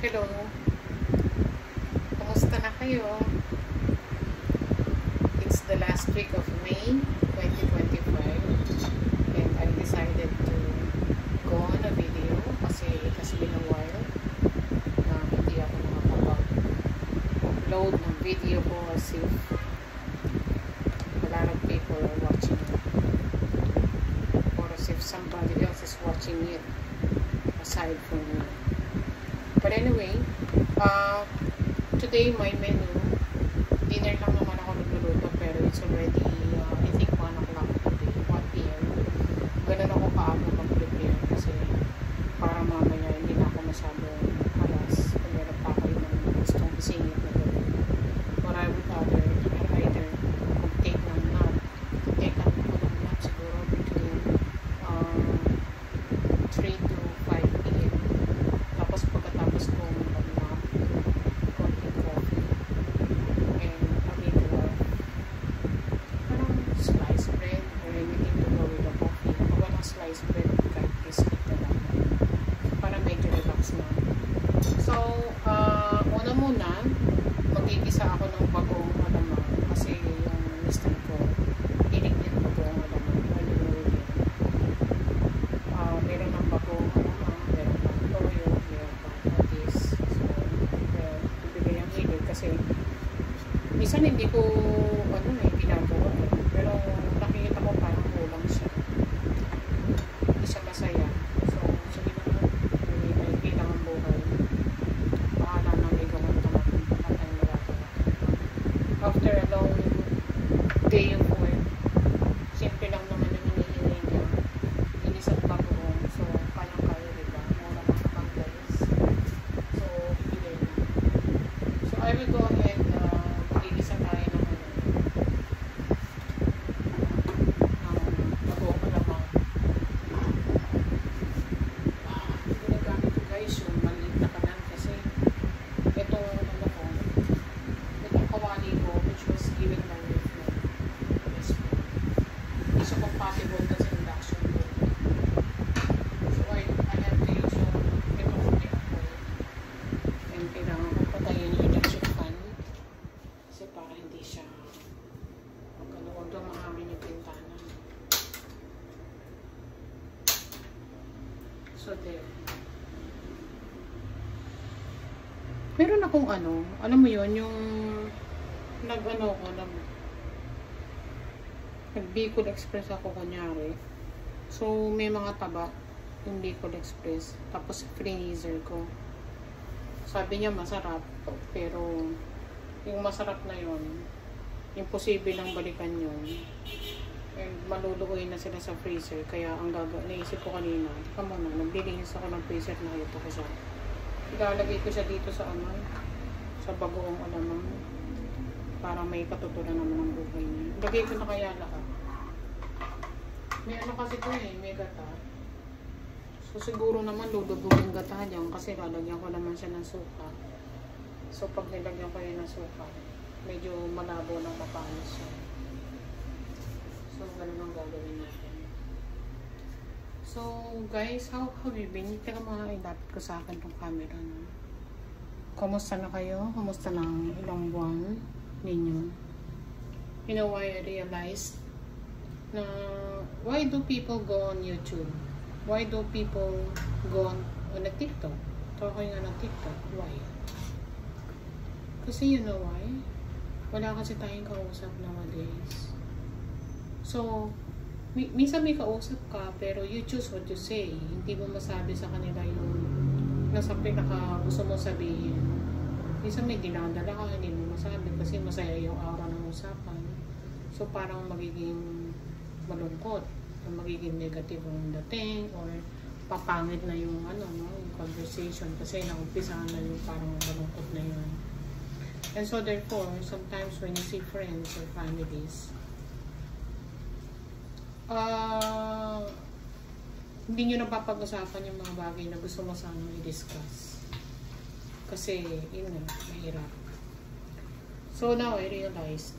Hello. Kamusta na kayo? It's the last week of May 2025 and I decided to go on a video kasi it has been a while na hindi ako nakapag-upload ng video ko as if a lot of people are watching it or as if somebody else is watching it aside from me. But anyway, today my menu, dinner lang naman ako nagluluto pero it's already, I think 1 o'clock today, 1 p.m. Ganun ako kaaga mag-prepare kasi para mamaya hindi na ako masyadong alas kung meron pa ako yung gustong isingit na gawin. Or I would either mag-take ng nap. Take ako ng nap siguro between 3 to 5 p.m. Tapos pagkatapos ko mag-nap, konting coffee and a bit of parang sliced bread or anything to go with the coffee. Kung walang sliced bread, kahit biscuit na lang para medyo relax na. So, una muna magigisa ako ng bagong alamang kasi yung mister ko hilig din bagong alamang. Meron ng bagong alamang, meron ng toyo, meron ng patis. So, bibigay ang hilig kasi minsan hindi ko ginagawa pero nakikita ko parang kulang siya, hindi siya masaya. So, sige naman, may bilang ang buhay, bahala na may gawin talagang patay na lahat. After a long day of work, simple lang naman yung hinihingi niya, inisang bagoong. So, kayang-kaya, diba? Mura lang naman guys. So, bibigay na. So, I will go ahead, magigisa tayo ng bagoong alamang. Ginagamit ko guys yung maliit na kanan kasi itong itong kawali ko which was given by my friend. Hindi siya compatible kasi induction cooker. So I have to use yung itong oil and kailangan ko patayin yung induction fan kasi para hindi siya huwag daw mahangin yung pintana. So there. Meron akong alam mo yun, yung nag-Bicol Express ako kunyari. So, may mga taba yung Bicol Express. Tapos, freezer ko. Sabi niya masarap. Pero, yung masarap na yun, imposible lang balikan yun. And maluluoy na sila sa freezer. Kaya, naisip ko kanina, naglilinis ako ng freezer na ito ko siya. Ilalagay ko siya dito sa sa bagoong alamang para may katutulan naman ng buhay niya. Lagay ko na kaya lahat. May kasi ito may gata. So siguro naman lulubog yung gata dyan kasi lalagyan ko naman siya ng suka. So pag nilagyan ko yun ng suka, medyo malabo ng mapanos siya. So ganun ang gagawin natin. So, guys, how have you been? Teka mga ilapit ko sa akin tong camera na. Kumusta na kayo? Kumusta na ilang buwan ninyo? You know why I realized na why do people go on YouTube? Why do people go on a TikTok? Talking on a TikTok. Why? Kasi you know why? Wala kasi tayong kausap nowadays. So, minsan may kausap ka, pero you choose what you say. Hindi mo masabi sa kanila yung nasa pinaka gusto mo sabihin. Minsan may dinadala ka, hindi mo masabi kasi masaya yung aura ng usapan. So parang magiging malungkot, magiging negative ang dating, or papangit na yung yung conversation kasi naumpisahan na yung parang malungkot na yun. And so therefore, sometimes when you see friends or families, hindi nyo napapag-usapan yung mga bagay na gusto mo sana i-discuss kasi yun nga, mahirap. So now I realized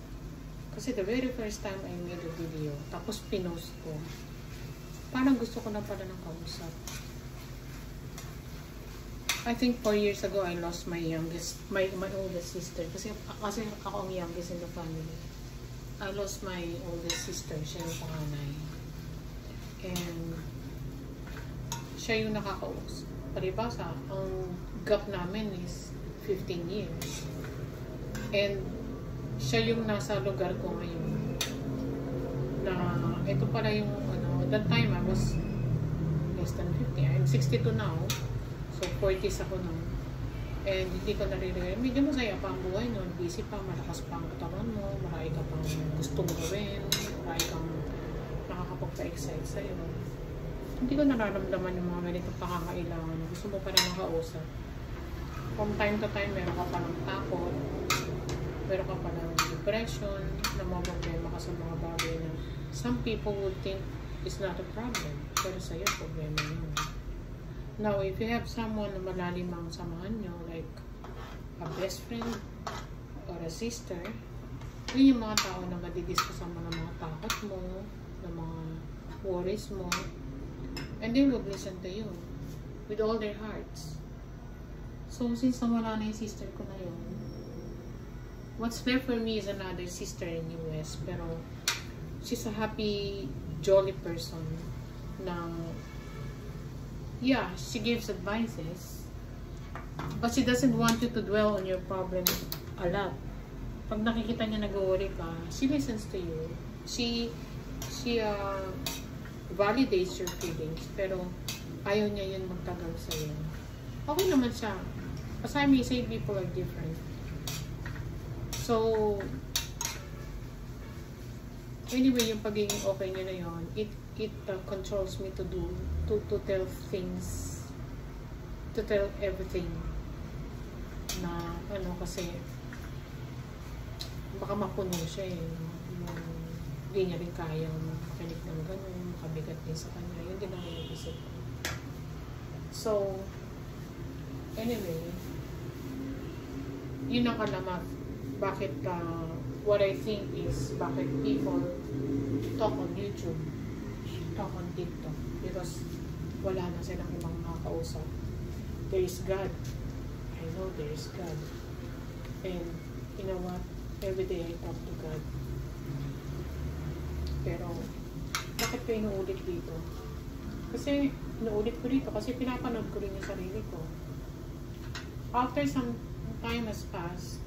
kasi the very first time I made a video tapos pinost ko, parang gusto ko na pala ng kausap. I think 4 years ago, I lost my oldest sister. Kasi ako ang youngest in the family. I lost my oldest sister. Siya yung panganay. And siya yung nakakaus. Palibasa, ang gap namin is 15 years. And siya yung nasa lugar ko ngayon. Na ito pala yung at that time I was less than 50. I'm 62 now. So 40s ako nun. And hindi ko naririnig. Medyo masaya pa ang buhay nun. Busy pa, malakas pa ang katawan mo, marami ka pang gustong gawin, marami kang nakakapagpa-excite sa'yo. Hindi ko nararamdaman yung mga ganitong pakakailangan. Gusto mo pa rin makausap. From time to time, meron ka pa ng takot, meron ka pa ng depression, na mga problema ka sa mga bagay na some people would think is not a problem. Pero sa'yo, problema yun. Now, if you have someone na malalim ang samahan nyo, like a best friend or a sister, yun yung mga tao na madidiscuss mo ng mga takot mo, ng mga worries mo, and they would listen to you with all their hearts. So, since nawala na yung sister ko na yun, what's left for me is another sister in US, pero she's a happy, jolly person na yeah, she gives advices, but she doesn't want you to dwell on your problems a lot. Pag nakikita niya nag-worry ka, she listens to you. She validates your feelings, pero ayaw niya yun magtagal sa'yo. Okay naman siya. As I may say, people are different. So, anyway, yung pagiging okay niya na yun, it controls me to tell things, to tell everything na kasi baka mapuno siya hindi niya rin kaya makinig ng gano'n, makabigat din sa kanya, yun din ang inisip ko. So anyway, yun ang kalamat bakit what I think is bakit people talk on YouTube, talk on TikTok, because wala na silang ibang makakausap. There is God. I know there is God. And you know what? Every day I talk to God. Pero bakit ko inuulit dito? Kasi inuulit ko dito kasi pinapanood ko rin yung sarili ko. After some time has passed,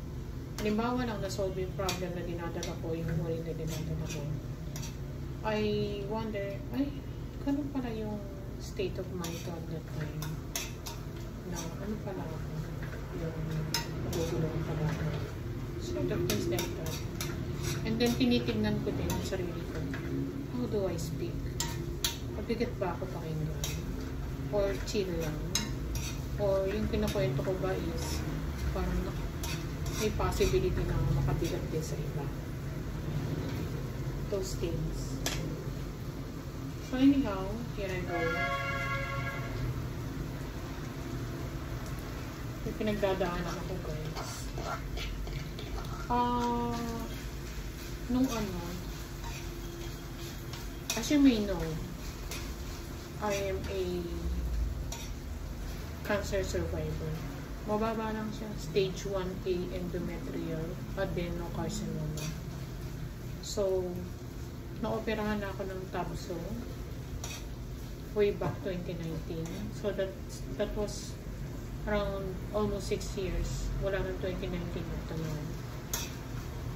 halimbawa lang na-solve yung problem na dinadala ko, yung worry na dinadala ko, I wonder, ganun pala yung state of mind ko at that time. Na, ano pala ako? Yung magugulong pala ako. Sort of things like that. And then, tinitignan ko din ang sarili ko. How do I speak? Mabigat ba ako pakinggan? Or chill lang? Or yung pinakwento ko ba is parang may possibility na makabigat din sa iba. Those things. So anyhow, here I go. May pinagdadaanan ako, guys. As you may know, I am a cancer survivor. Mababa lang siya. Stage 1A endometrial adenocarcinoma. So, na-operahan ako ng tabso way back 2019. So, that was around almost 6 years. Wala ng 2019 up to now.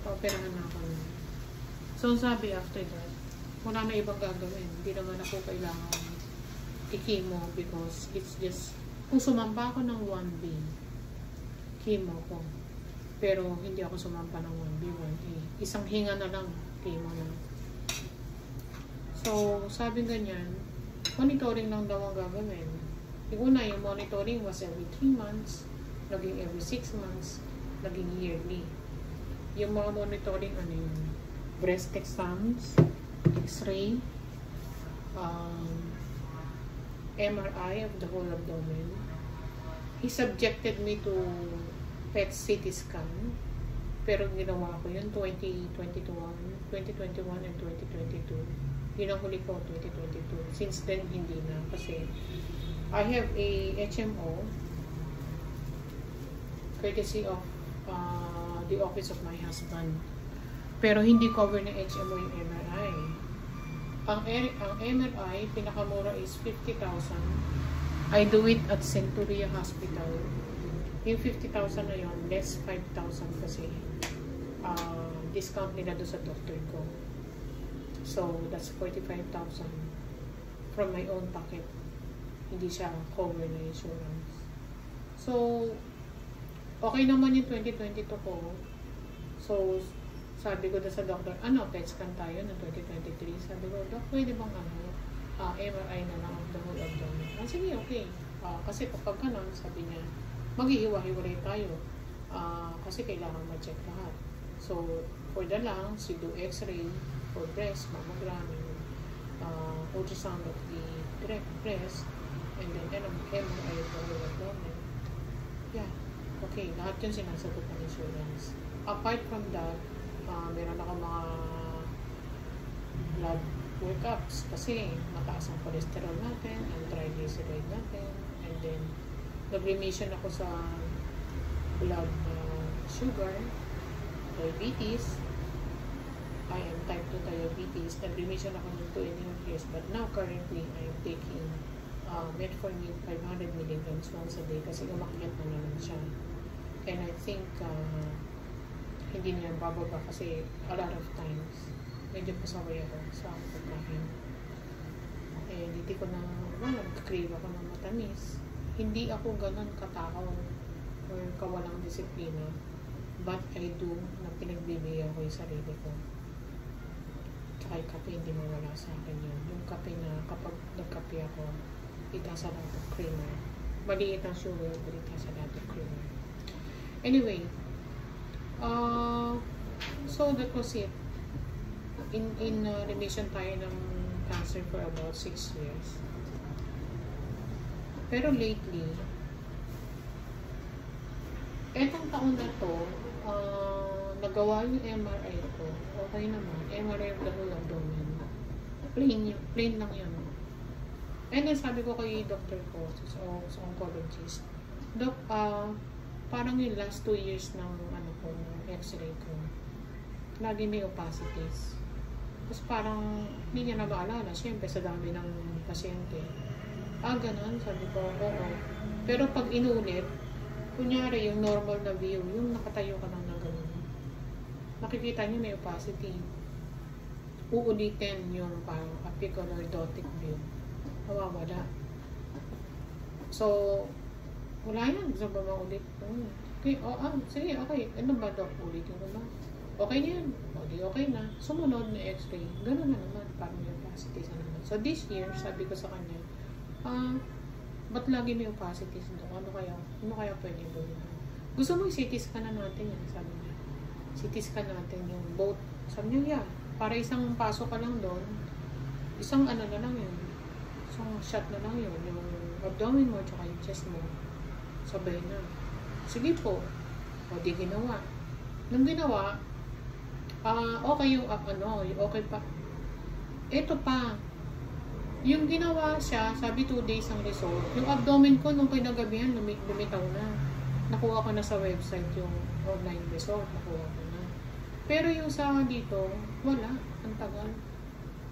Na-operahan na ako. So, sabi after that, wala na ibang gagawin. Hindi naman ako kailangan i-chemo because it's just, kung sumamba ako ng 1B, chemo ko. Pero hindi ako sumampa ng 1B, 1A. Isang hinga na lang, chemo na. So, sabi ganyan, monitoring lang daw ang gagawin. Yung una, yung monitoring was every 3 months, naging every 6 months, naging yearly. Yung mga monitoring, breast exams, X-ray, MRI of the whole abdomen. He subjected me to PET CT scan, pero ginawa ko yun 2021 and 2022. Yun ang huli ko, 2022. Since then, hindi na. Kasi I have a HMO courtesy of the office of my husband. Pero hindi cover ng HMO yung MRI. Ang MRI, pinakamura is 50,000. I do it at Centuria Hospital. Yung 50,000 na yun, less 5,000 kasi discount nila doon sa doctor ko. So, that's 45,000 from my own pocket. Hindi siya cover na insurance. So, okay naman yung 2022 ko. So, sabi ko na sa doctor, PET scan tayo ng 2023. Sabi ko, Doc, pwede bang MRI na lang of the whole abdomen? Sige, okay. Kasi kapag ganun, sabi niya, maghihiwa-hiwalay tayo. Kasi kailangan ma-check lahat. So, for the lungs, you do x-ray for breast, mammogram, ultrasound of the breast, and then MRI of the whole abdomen. Yeah. Okay, lahat yun sinasagot ng insurance. Apart from that, meron ako mga blood workups kasi mataas ang cholesterol natin, ang triglyceride natin, and then nag-remission ako sa blood sugar, diabetes. I am type 2 diabetes. Nag-remission ako ng 2.5 years, but now currently I am taking metformin 500 milligrams once a day kasi umakyat na naman siya. And I think hindi niya bababa kasi a lot of times medyo pasaway ako sa pagkain. Hindi ko na nag-crave ako ng matamis. Hindi ako ganun katakaw or kawalang disiplina, but I do na pinagbibigyan ko yung sarili ko. Tsaka yung kape, hindi mawala sa akin yun. Yung kape na kapag nagkape ako, it has a lot of creamer. Maliit ang sugar, but it has a lot of creamer. Anyway, so that was it. In remission tayo ng cancer for about 6 years. Pero lately, etong taon na to, nagawa yung MRI ko. Okay naman. MRI of the whole abdomen. Plain lang yun. And then sabi ko kay doctor ko, sa oncologist, Doc, parang yung last 2 years ng x-ray ko, lagi may opacities. Tapos parang hindi niya na maalala, siyempre sa dami ng pasyente. Ganun, sabi ko, oo. Pero pag inulit, kunyari yung normal na view, yung nakatayo ka lang na gano'n, makikita niyo may opacity. Uulitin yung parang apicolordotic view. Mawawala. So, wala yan. Gusto ba maulit? Okay, sige, okay. Ano ba, Doc? Ulitin ko ba? Okay na yan. O, di okay na. Sumunod na x-ray. Ganun na naman. Parang may opacities na naman. So, this year, sabi ko sa kanya, ba't lagi may opacities, Doc? Ano kaya pwede gawin? Gusto mo i-CT scan na natin yan, sabi niya. CT scan natin yung both. Sabi niya, yeah. Para isang paso ka lang doon, isang na lang yun. Isang shot na lang yun. Yung abdomen mo, tsaka yung chest mo. Sabay na. Sige po. O, di ginawa. Nung ginawa, okay yung yung okay pa. Ito pa. Yung ginawa siya, sabi 2 days ang result. Yung abdomen ko, nung pinagabihan, lumitaw na. Nakuha ko na sa website yung online result. Nakuha ko na. Pero yung sa dito, wala. Ang tagal.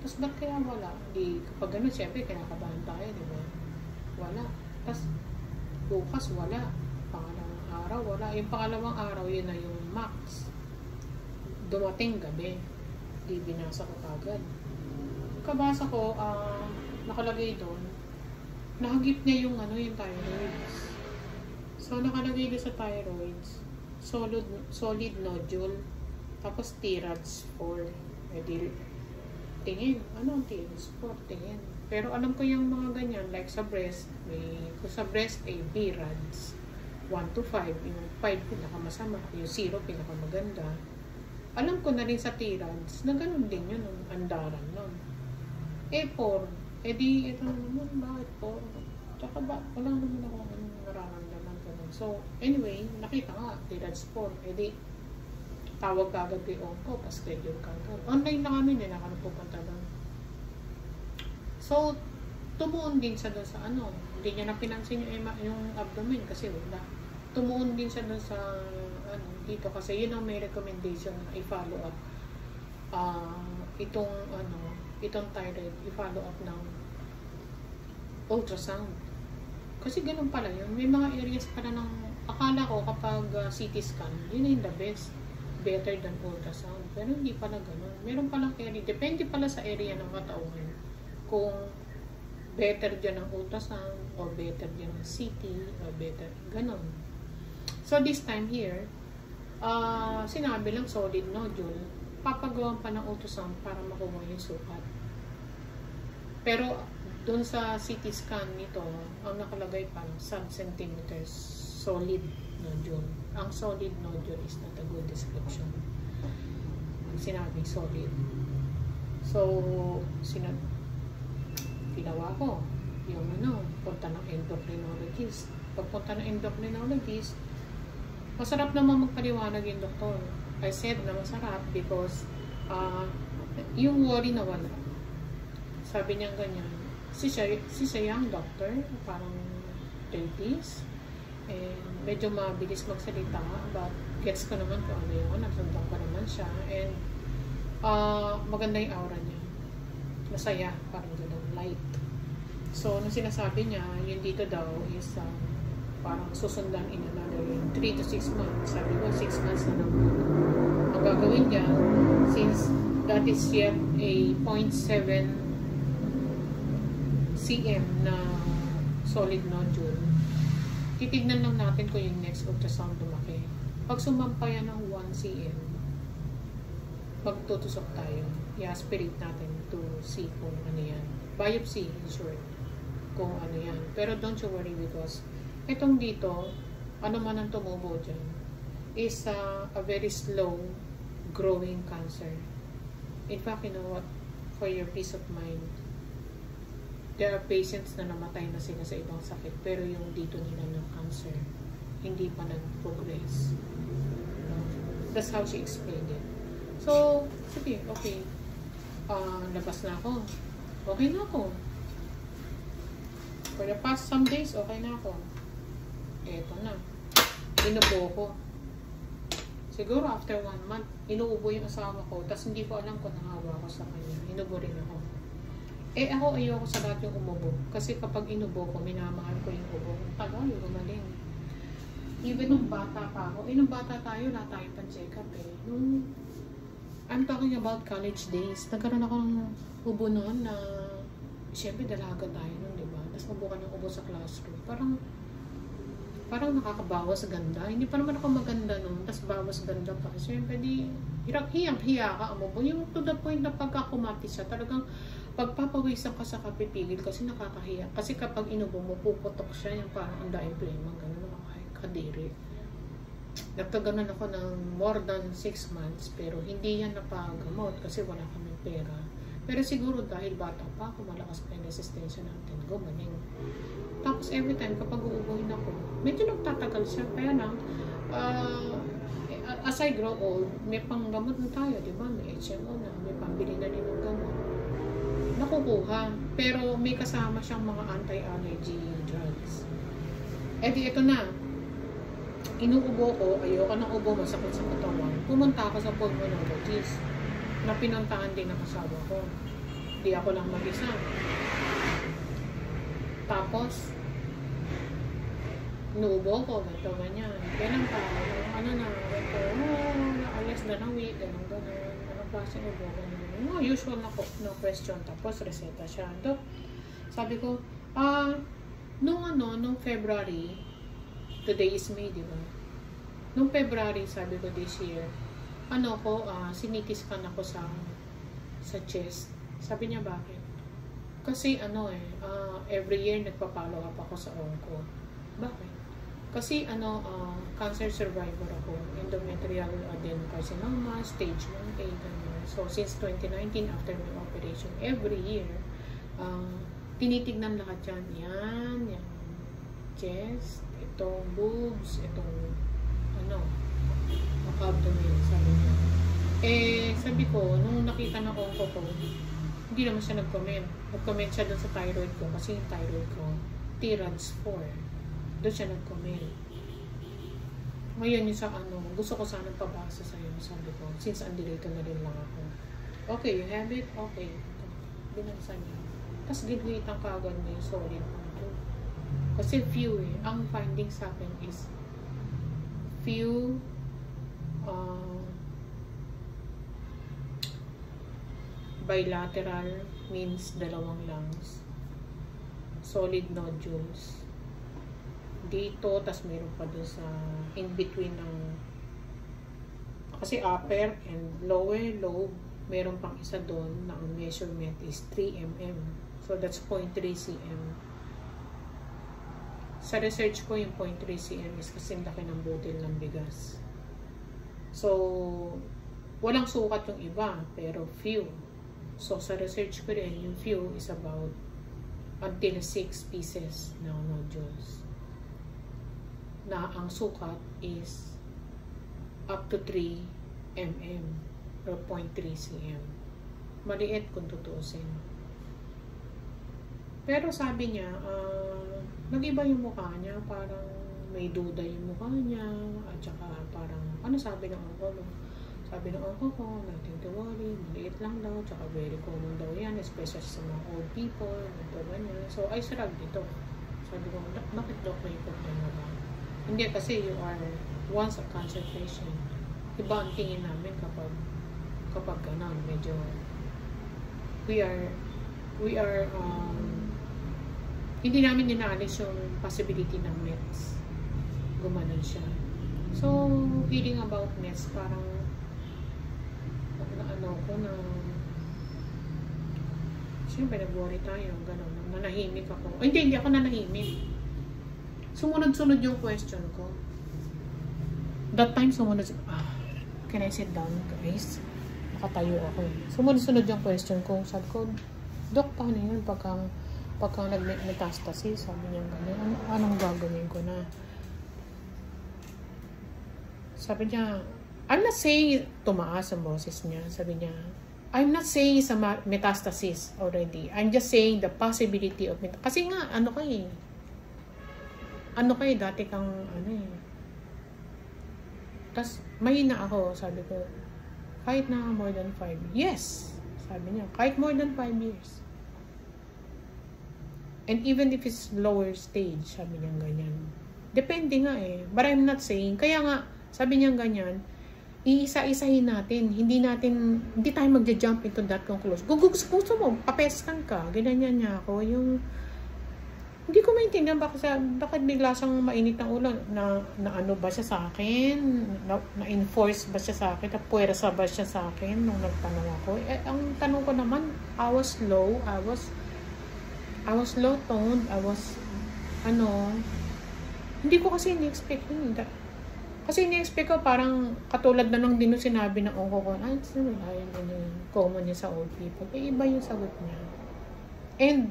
Tapos ba't kaya wala? Di, kapag gano'n, siyempre, kinakabahan tayo, di ba? Wala. Tapos, bukas, wala. Pangalawang araw, wala. Yung pangalawang araw, yun na yung max. Dumating gabi. Di binasa ko kagad. Kabasa ko, nakalagay doon, nahagip niya yung yung thyroids. So, nakalagay doon sa thyroids, solid nodule, tapos TRADS 4. Tingin. Ano ang TRADS 4? Tingin. Pero alam ko yung mga ganyan, like sa breast, kung sa breast ay BRADS 1 to 5, yung 5 pinakamasama, yung 0 pinakamaganda. Alam ko na rin sa TRADS na ganun din yun, ang andaran nun. 4, di ito naman, bakit 4? Tsaka ba, wala naman ako nararamdaman ganun. So, anyway, nakita nga, TRADS 4, di, tawag kagad kay Onco, pa-schedule kagad. Online na kami, hindi na kami pupunta doon. So, tumuon din siya doon sa hindi niya na pinansin yung abdomen kasi wala. tumuon din siya dun sa ano, dito kasi yun ang may recommendation na i-follow up itong thyroid, i-follow up ng ultrasound. Kasi ganun pala yun. May mga areas pala ng, akala ko kapag CT scan, yun yung the best. Better than ultrasound. Pero hindi pala ganun. Meron palang area. Depende pala sa area ng katawan. Kung better dyan ang ultrasound, or better dyan ang CT, or better, ganun. So this time here, sinabi lang solid nodule, papagawan pa ng ultrasound para makuha yung sukat. Pero doon sa CT scan nito, ang nakalagay pa sub-centimeters solid nodule. Ang solid nodule is not a good description. Sinabi solid. So, ginawa ko yung punta ng endocrinologist. Pagpunta ng endocrinologist, masarap naman magpaliwanag yung doktor. I said na masarap because yung worry na wala. Sabi niya ganyan. Si young doctor, parang 30s. And medyo mabilis magsalita, but gets ko naman kung ano yun. Nagsundan ko naman siya. And maganda yung aura niya. Masaya, parang gano'n, light. So, nung sinasabi niya, yun dito daw is parang susundan in another 3 to 6 months. Sabi ko, 6 months na naman. Ang gagawin niya, since that is yet a 0.7 cm na solid nodule, titignan lang natin kung yung next ultrasound lumaki. Pag sumampa yan ng 1 cm, pagtutusok tayo, i-aspirate natin to see kung ano yan. Biopsy, in short, kung ano yan. Pero don't you worry because itong dito, ano man ang tumubo dyan, is a very slow growing cancer. In fact, you know what, for your peace of mind, there are patients na namatay na sila sa ibang sakit, pero yung dito nila ng cancer, hindi pa nag-progress. That's how she explained it. So, sige, okay. Labas na ako. Okay na ako. For the past some days, okay na ako. Eto na. Inubo ko. Siguro after 1 month, inuubo yung asawa ko, tapos hindi ko alam kung nangawa ko sa kanya. Inubo rin ako. Ako ayoko sa lahat yung umubo. Kasi kapag inubo ko, minamahal ko yung ubo. Ang tagal, gumaling. Even nung bata pa ako. Nung bata tayo, wala tayong pan-check-up I'm talking about college days. Nagkaroon ako ng ubo noon na, syempre dalaga tayo nun, diba? Tapos mabuka ng ubo sa classroom. Parang nakakabawas ganda. Hindi pa naman ako maganda nun. Tapos bawas ganda pa. Syempre hiyang-hiya ka umubo. Yung to the point na pagkakumati siya, talagang pagpapawisan ka sa kapipigil kasi nakakahiya. Kasi kapag inubo mo, puputok siya yung parang ang daing flame. Gano'n kadiri. Nagtaganan ako ng more than 6 months pero hindi yan napagamot kasi wala kaming pera. Pero siguro dahil bata pa ako, malakas pa yung resistensya natin. Gumaling. Tapos every time kapag uubuhin ako, medyo nagtatagal siya. Kaya lang, as I grow old, may panggamot na tayo, di ba? May HMO na, may pambili na rin ng gamot. Nakukuha. Pero may kasama siyang mga anti-allergy drugs. Di ito na. Inuubo ko, ayoko ng ubo, masakit sa katawan. Pumunta ako sa pulmonologist na pinuntahan din ng asawa ko. Di ako lang mag-isa. Tapos, inuubo ko, ganito, ganyan. Ganun pa, less than a week, ganun. Anong klaseng ubo, ganun. Usual na question. Tapos, reseta siya. Dok, sabi ko, nung February, today is May, di ba? Nung February, sabi ko this year, sinitiskan ako sa chest. Sabi niya, bakit? Kasi every year nagpa-follow up ako sa onco. Bakit? Kasi cancer survivor ako. Endometrial adenocarcinoma, stage 1A, ganyan. So, since 2019, after my operation, every year, tinitignan lahat yan. Yan, chest, itong boobs, itong abdomen, sabi niya. Sabi ko, nung nakita na onco ko, hindi naman siya nag-comment. Nag-comment siya doon sa thyroid ko, kasi yung thyroid ko, TRADS 4. Doon siya nag-comment. Ngayon yung sa ano, gusto ko sana pabasa sa'yo. Sabi ko, since andito na rin lang ako. Okay, you have it? Okay. Binansan niya. Tapos gigwitan ka agad na yung solid nodule. Kasi few eh. Ang findings sa akin is few bilateral means dalawang lungs. Solid nodules. Dito, tas meron pa dun sa in between ng kasi upper and lower lobe, meron pang isa doon na ang measurement is 3 mm. So that's 0.3 cm. Sa research ko, yung 0.3 cm is kasi laki ng butil ng bigas. So, walang sukat yung iba, pero few. So, sa research ko rin, yung few is about until 6 pieces na nodules. Na ang sukat is up to 3 mm or 0.3 cm. Maliit kung tutuusin. Pero sabi niya, nag-iba yung mukha niya, parang may duda yung mukha niya, at saka parang, ano sabi ng uncle mo? Sabi ng uncle ko, nothing to worry, maliit lang daw, tsaka very common daw yan, especially sa mga old people, ito ganyan. So, I shrugged ito. Sabi ko, bakit daw may problema ba? Hindi, kasi you are once a cancer patient. Iba ang tingin namin kapag ganun, medyo we are hindi namin dinaalis yung possibility ng mets. Gumanon siya. So, feeling about mets, parang siyempre nag-worry tayo, gano'n, nanahimik ako. Hindi ako nanahimik. Sumunod-sunod yung question ko. That time, can I sit down, guys? Nakatayo ako eh. Sumunod-sunod yung question ko. Sabi ko, Dok, paano yun pagka nag-metastasis? Sabi niya gano'n. Anong gagawin ko na? Sabi niya, I'm not saying tumaas ang boses niya. Sabi niya, I'm not saying it's a metastasis already. I'm just saying the possibility of metastasis. Kasi nga, ano kayo, dati kang, tas, mahina ako, sabi ko, kahit na more than 5 years. Sabi niya, kahit more than 5 years. And even if it's lower stage, sabi niya ganyan. Depende nga eh. But I'm not saying, kaya nga, sabi niya ganyan, iisa-isahin natin. Hindi tayo magja-jump into that conclusion. Gusto mo, papeskan ka. Ganyan niya ako. Hindi ko maintindihan bakit bigla siyang mainit ng ulo. Na ano ba siya sa akin? Na-enforce ba siya sa akin? Na-puwersa ba siya sa akin nung nagtanong ako? Ang tanong ko naman, I was low. I was low-toned. Hindi ko kasi in-expect yun. Kasi in-expect ko parang katulad na lang din yung sinabi ng uncle ko, common niya sa old people. Iba yung sagot niya. And,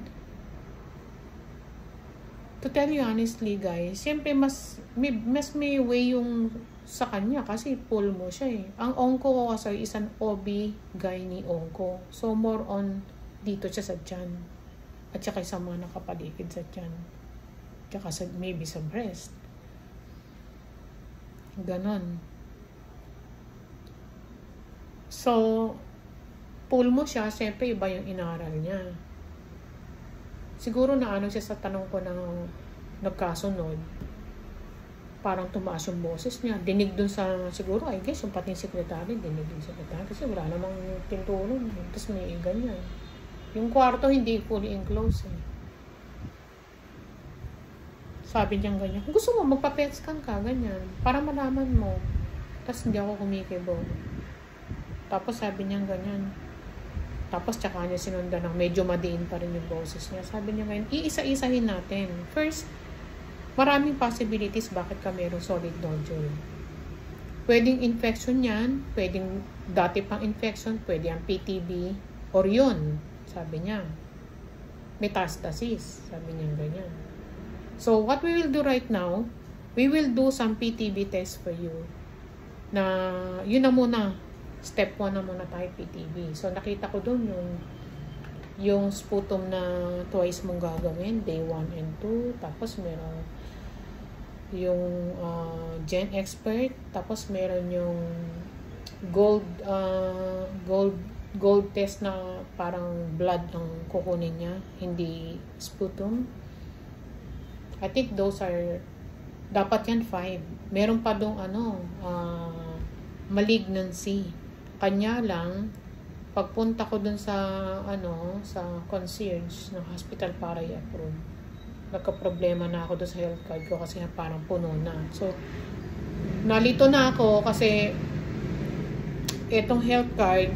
to tell you honestly guys, siyempre mas may way yung sa kanya kasi full mo siya eh. Ang onko ko kasi isang OB-GYN onko. So, more on dito siya sa tiyan. At saka sa mga nakapaligid sa tiyan. Tsaka maybe sa breast. Ganon. So, pull mo siya, siyempre iba yung inaral niya. Siguro na siya sa tanong ko ng nagkasunod. Parang tumaas yung boses niya. Dinig dun sa, siguro, I guess, yung pati yung secretary, dinig yung secretary. Kasi wala namang pintulo. Tapos may ganyan. Yung kwarto, hindi fully enclosed eh. Sabi niya ganyan, kung gusto mo, magpa-petscan ka, ganyan. Para malaman mo. Tapos hindi ako kumikibo. Tapos sabi niya ganyan. Tapos tsaka niya sinundan ng medyo madiin pa rin yung boses niya. Sabi niya ganyan, iisa-isahin natin. First, maraming possibilities bakit ka mayroong solid nodule. Pwedeng infection yan, pwedeng dati pang infection, pwede ang PTB, or yun, sabi niya. Metastasis, sabi niya ganyan. So, what we will do right now, we will do some PTB test for you. Na, yun na muna. Step 1 na muna tayo, PTB. So, nakita ko dun yung sputum na twice mong gagawin, day 1 and 2. Tapos, meron Gen Expert, tapos meron yung gold test na parang blood ang kukunin niya, hindi sputum. I think those are, dapat yan 5. Meron pa dong malignancy. Kanya lang, pagpunta ko dun sa sa concierge ng hospital para i-approve, nagka-problema na ako doon sa health card ko kasi parang puno na. So, nalito na ako kasi itong health card,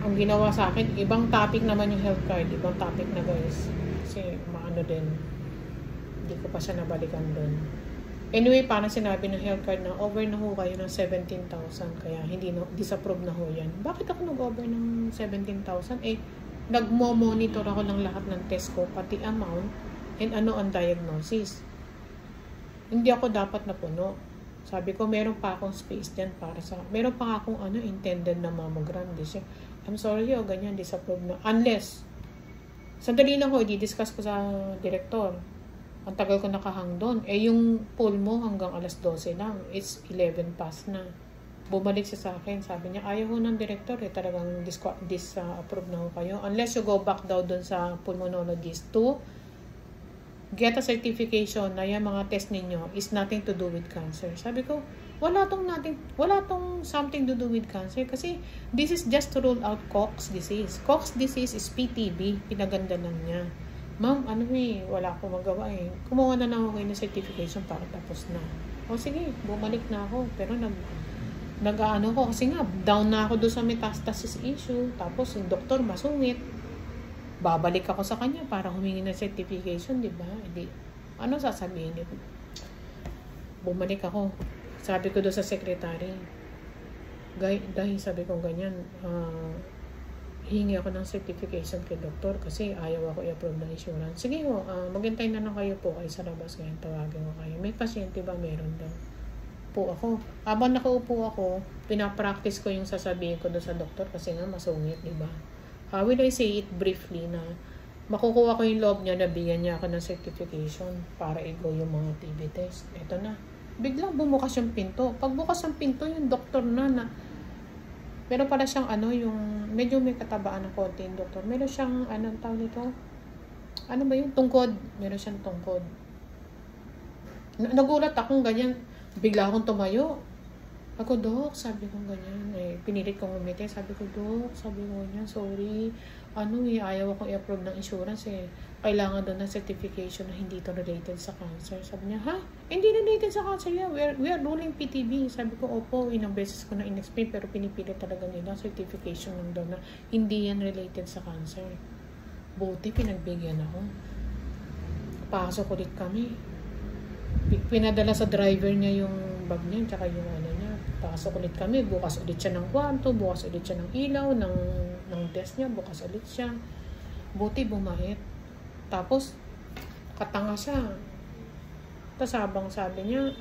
ang ginawa sa akin, ibang topic naman yung health card. Ibang topic na guys. Kasi maano din. Hindi ko pa siya nabalikan doon. Anyway, parang sinabi ng health card na over na ho kayo ng 17,000. Kaya hindi disapprove na ho yan. Bakit ako nag-over ng 17,000? Nagmo-monitor ako ng lahat ng test ko, pati amount, and ang diagnosis. Hindi ako dapat na puno. Sabi ko, meron pa akong space dyan para sa, meron pa akong intended na mammogram. Di siya, I'm sorry, ganyan, disapprove na. Unless, sandali lang ko, i-discuss ko sa director. Ang tagal ko nakahang doon. Yung pool mo hanggang alas 12 lang. It's 11 past na. Bumalik siya sa akin. Sabi niya, ayaw ho ng director talagang approve na ho kayo. Unless you go back daw doon sa pulmonologist to get a certification na yung mga test ninyo is nothing to do with cancer. Sabi ko, wala tong something to do with cancer kasi this is just to rule out Cox disease. Cox disease is PTB. Pinaganda lang niya. Ma'am, wala akong magawa Kumuha na ako kayo ng certification para tapos na. O sige, bumalik na ako. Pero ko kasi nga down na ako doon sa metastasis issue, tapos yung doktor masungit, babalik ako sa kanya para humingi ng certification, di ba? Hindi, sasabihin niyo? Bumalik ako, sabi ko doon sa secretary, dahil sabi ko ganyan, hingi ako ng certification kay doktor kasi ayaw ako i-approve ng insurance. Sige ho, maghintay na lang kayo po kayo sa labas ngayon, tawagin ko kayo. May pasyente ba? Meron daw po ako. Habang nakaupo ako, pinapractice ko yung sasabihin ko doon sa doktor kasi nga masungit, di ba? How will I say it briefly na makukuha ko yung loob niya na bigyan niya ako ng certification para i-go yung mga TB test. Ito na. Biglang bumukas yung pinto. Pagbukas yung pinto, yung doktor na meron pala siyang yung medyo may katabaan ng konti yung doktor. Meron siyang tawag nito? Ano ba yun? Tungkod. Meron siyang tungkod. Nagulat akong ganyan. Bigla akong tumayo. Ako, Dok, sabi ko ganyan. Pinilit kong umiti. Sabi ko, Dok, sabi ko ganyan, sorry. Ayaw akong i-approve ng insurance Kailangan doon ng certification na hindi ito related sa cancer. Sabi niya, ha? Hindi related sa cancer yan. We are ruling PTB. Sabi ko, opo, ilang beses ko na in-explain pero pinipilit talaga nila certification ng doon na hindi yan related sa cancer. Buti, pinagbigyan ako. Pasok ulit kami. Pinadala sa driver niya yung bag niya, tsaka yung niya. Pasok ulit kami, bukas ulit siya ng kwarto, bukas ulit siya ng ilaw, ng desk niya, bukas ulit siya. Buti bumait. Tapos, katanga siya. Tapos habang sabi niya,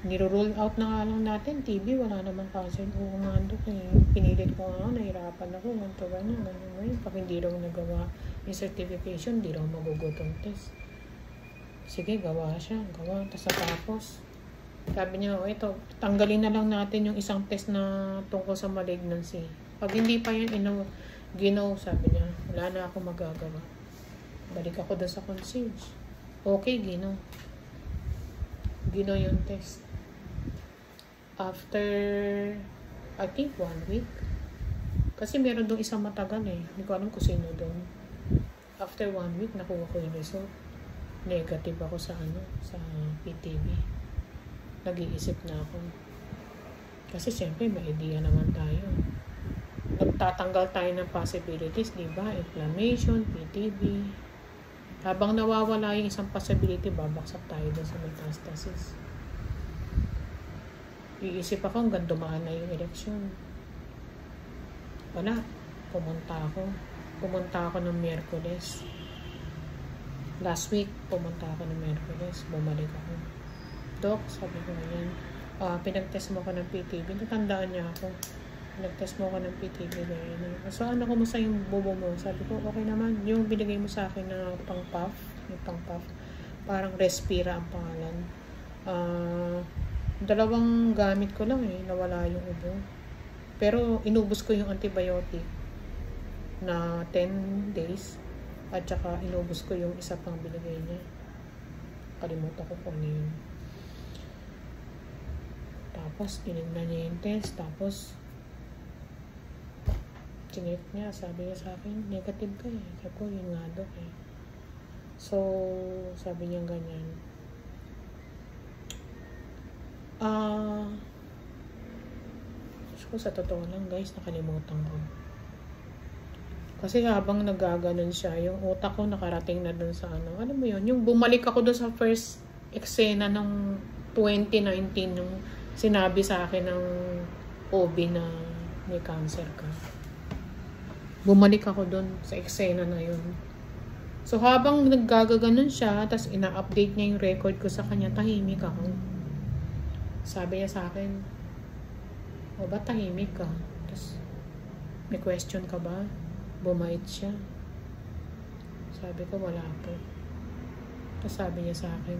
niro-roll out na nga lang natin, TB, wala namang cancer. Oo nga, Dok, pinilit ko nga, nahirapan ako, ganyan. Pag hindi raw nagawa yung certification, di raw magugutong test. Sige, gawa siya. Tapos, sabi niya, ito, tanggalin na lang natin yung isang test na tungkol sa malignancy. Pag hindi pa yan ginaw, sabi niya, wala na ako magagawa. Balik ako doon sa concierge. Okay, ginaw yung test. After, I think 1 week. Kasi meron doon isang matagal Hindi ko alam kung sino doon. After 1 week, nakuha ko yung result. Negative ako sa PTB. Nag-iisip na ako. Kasi siyempre, may idea naman tayo. Nagtatanggal tayo ng possibilities, di ba? Inflammation, PTB. Habang nawawala yung isang possibility, babaksak tayo doon sa metastasis. Iisip ako hanggang dumaan na yung eleksyon. Wala. Pumunta ako ng Miyerkules. Last week, pumunta ako ng Miyerkules. Bumalik ako. Dok, sabi ko ngayon, pinag-test mo ko ng PTB. Natandaan niya ako. Pinag-test mo ko ng PTB. So, kumusta yung bubo mo? Sabi ko, okay naman. Yung binigay mo sa akin na pang-puff, yung pang-puff, Parang Respira ang pangalan. Dalawang gamit ko lang nawala yung ubo. Pero inubos ko yung antibiotic na 10 days. At saka inubos ko yung isa pang binigay niya. Kalimutan ko kung ano yun. Tapos, tinignan niya yung test. Tapos, chinek niya. Sabi niya sa akin, negative ka Sabi ko, yun nga dok So, sabi niya ganyan. Sa totoo lang guys, nakalimutan ko. Kasi habang nagaganon siya, yung utak ko nakarating na dun sa ano. Alam mo yun, yung bumalik ako dun sa first eksena ng 2019, yung sinabi sa akin ng OB na may cancer ka. Bumalik ako dun sa eksena na yun. So habang naggagaganon siya, tas ina-update niya yung record ko sa kanya, tahimik ako. Sabi niya sa akin, o ba tahimik ka? Tas may question ka ba? Bumait siya. Sabi ko, wala po. Tapos sabi niya sa akin,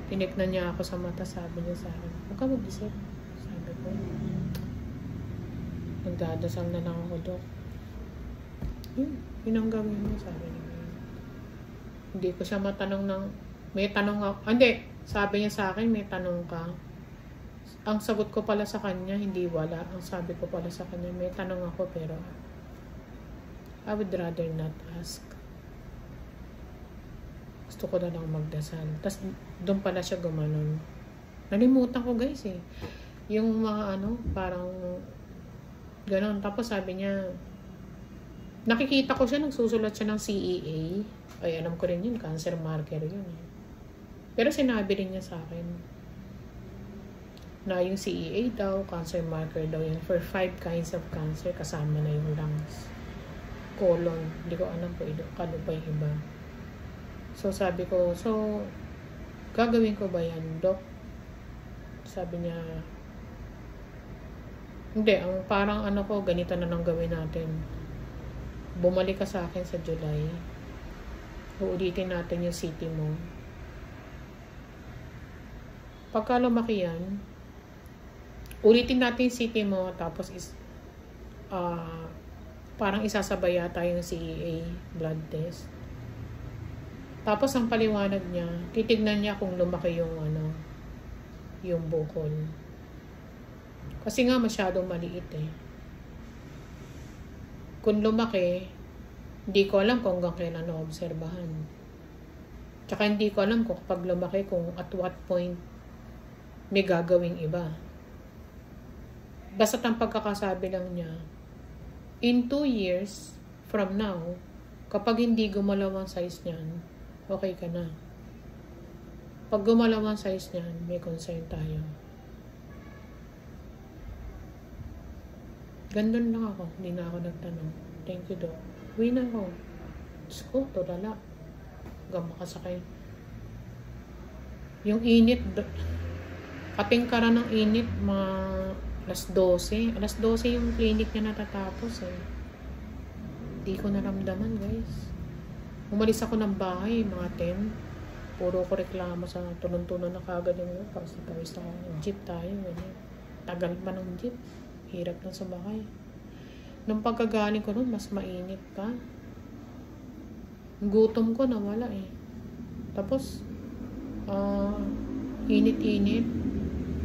tinignan niya ako sa mata, sabi niya sa akin, huwag ka mag-isip. Sabi ko, nagdadasal na lang ako, dok. Yun ang gawin niya, sabi niya. Hindi ko siya matanong ng, may tanong ako, hindi, sabi niya sa akin, may tanong ka. Ang sagot ko pala sa kanya, hindi wala. Ang sabi ko pala sa kanya, may tanong ako, pero I would rather not ask. Gusto ko na lang magdasal. Tapos, doon pala siya gumanon. Nalimutan ko guys yung mga parang ganon. Tapos sabi niya, nakikita ko siya, nagsusulat siya ng CEA. Ay, alam ko rin yun, cancer marker yun Pero sinabi rin niya sa akin, na yung CEA daw, cancer marker daw yun for 5 kinds of cancer, kasama na yung lungs, colon, hindi ko alam po ano pa yung iba. So sabi ko, so gagawin ko ba yan, dok? Sabi niya, hindi, ang parang ko, ganito na lang gawin natin. Bumalik ka sa akin sa July, uulitin natin yung CT mo. Pagka lumaki yan, ulitin natin yung CT mo, tapos parang isasabay yata yung CEA blood test. Tapos ang paliwanag niya, titignan niya kung lumaki yung yung bukol. Kasi nga masyadong maliit Kung lumaki, hindi ko alam kung hanggang kailan naobserbahan. Tsaka hindi ko alam kung kapag lumaki, kung at what point may gagawing iba. Basta ang pagkakasabi lang niya, in 2 years from now, kapag hindi gumalaw ang size niyan, okay ka na. Pag gumalaw ang size niyan, may concern tayo. Gandun lang ako. Hindi na ako nagtanong. Thank you, Doc. Uwi na ako. Diyos ko, tulala. Gamakasakay. Yung init, katingkara ng init, mga alas 12. Alas 12 yung clinic niya natatapos Hindi ko naramdaman, guys. Umalis ako ng bahay, mga 10. Puro ko reklamo sa tunong-tunon na kagad yung pawis na jeep tayo. Tagal pa ng jeep. Hirap na sumakay. Nung pagkagaling ko nun, mas mainit pa. Gutom ko nawala Tapos, init-init.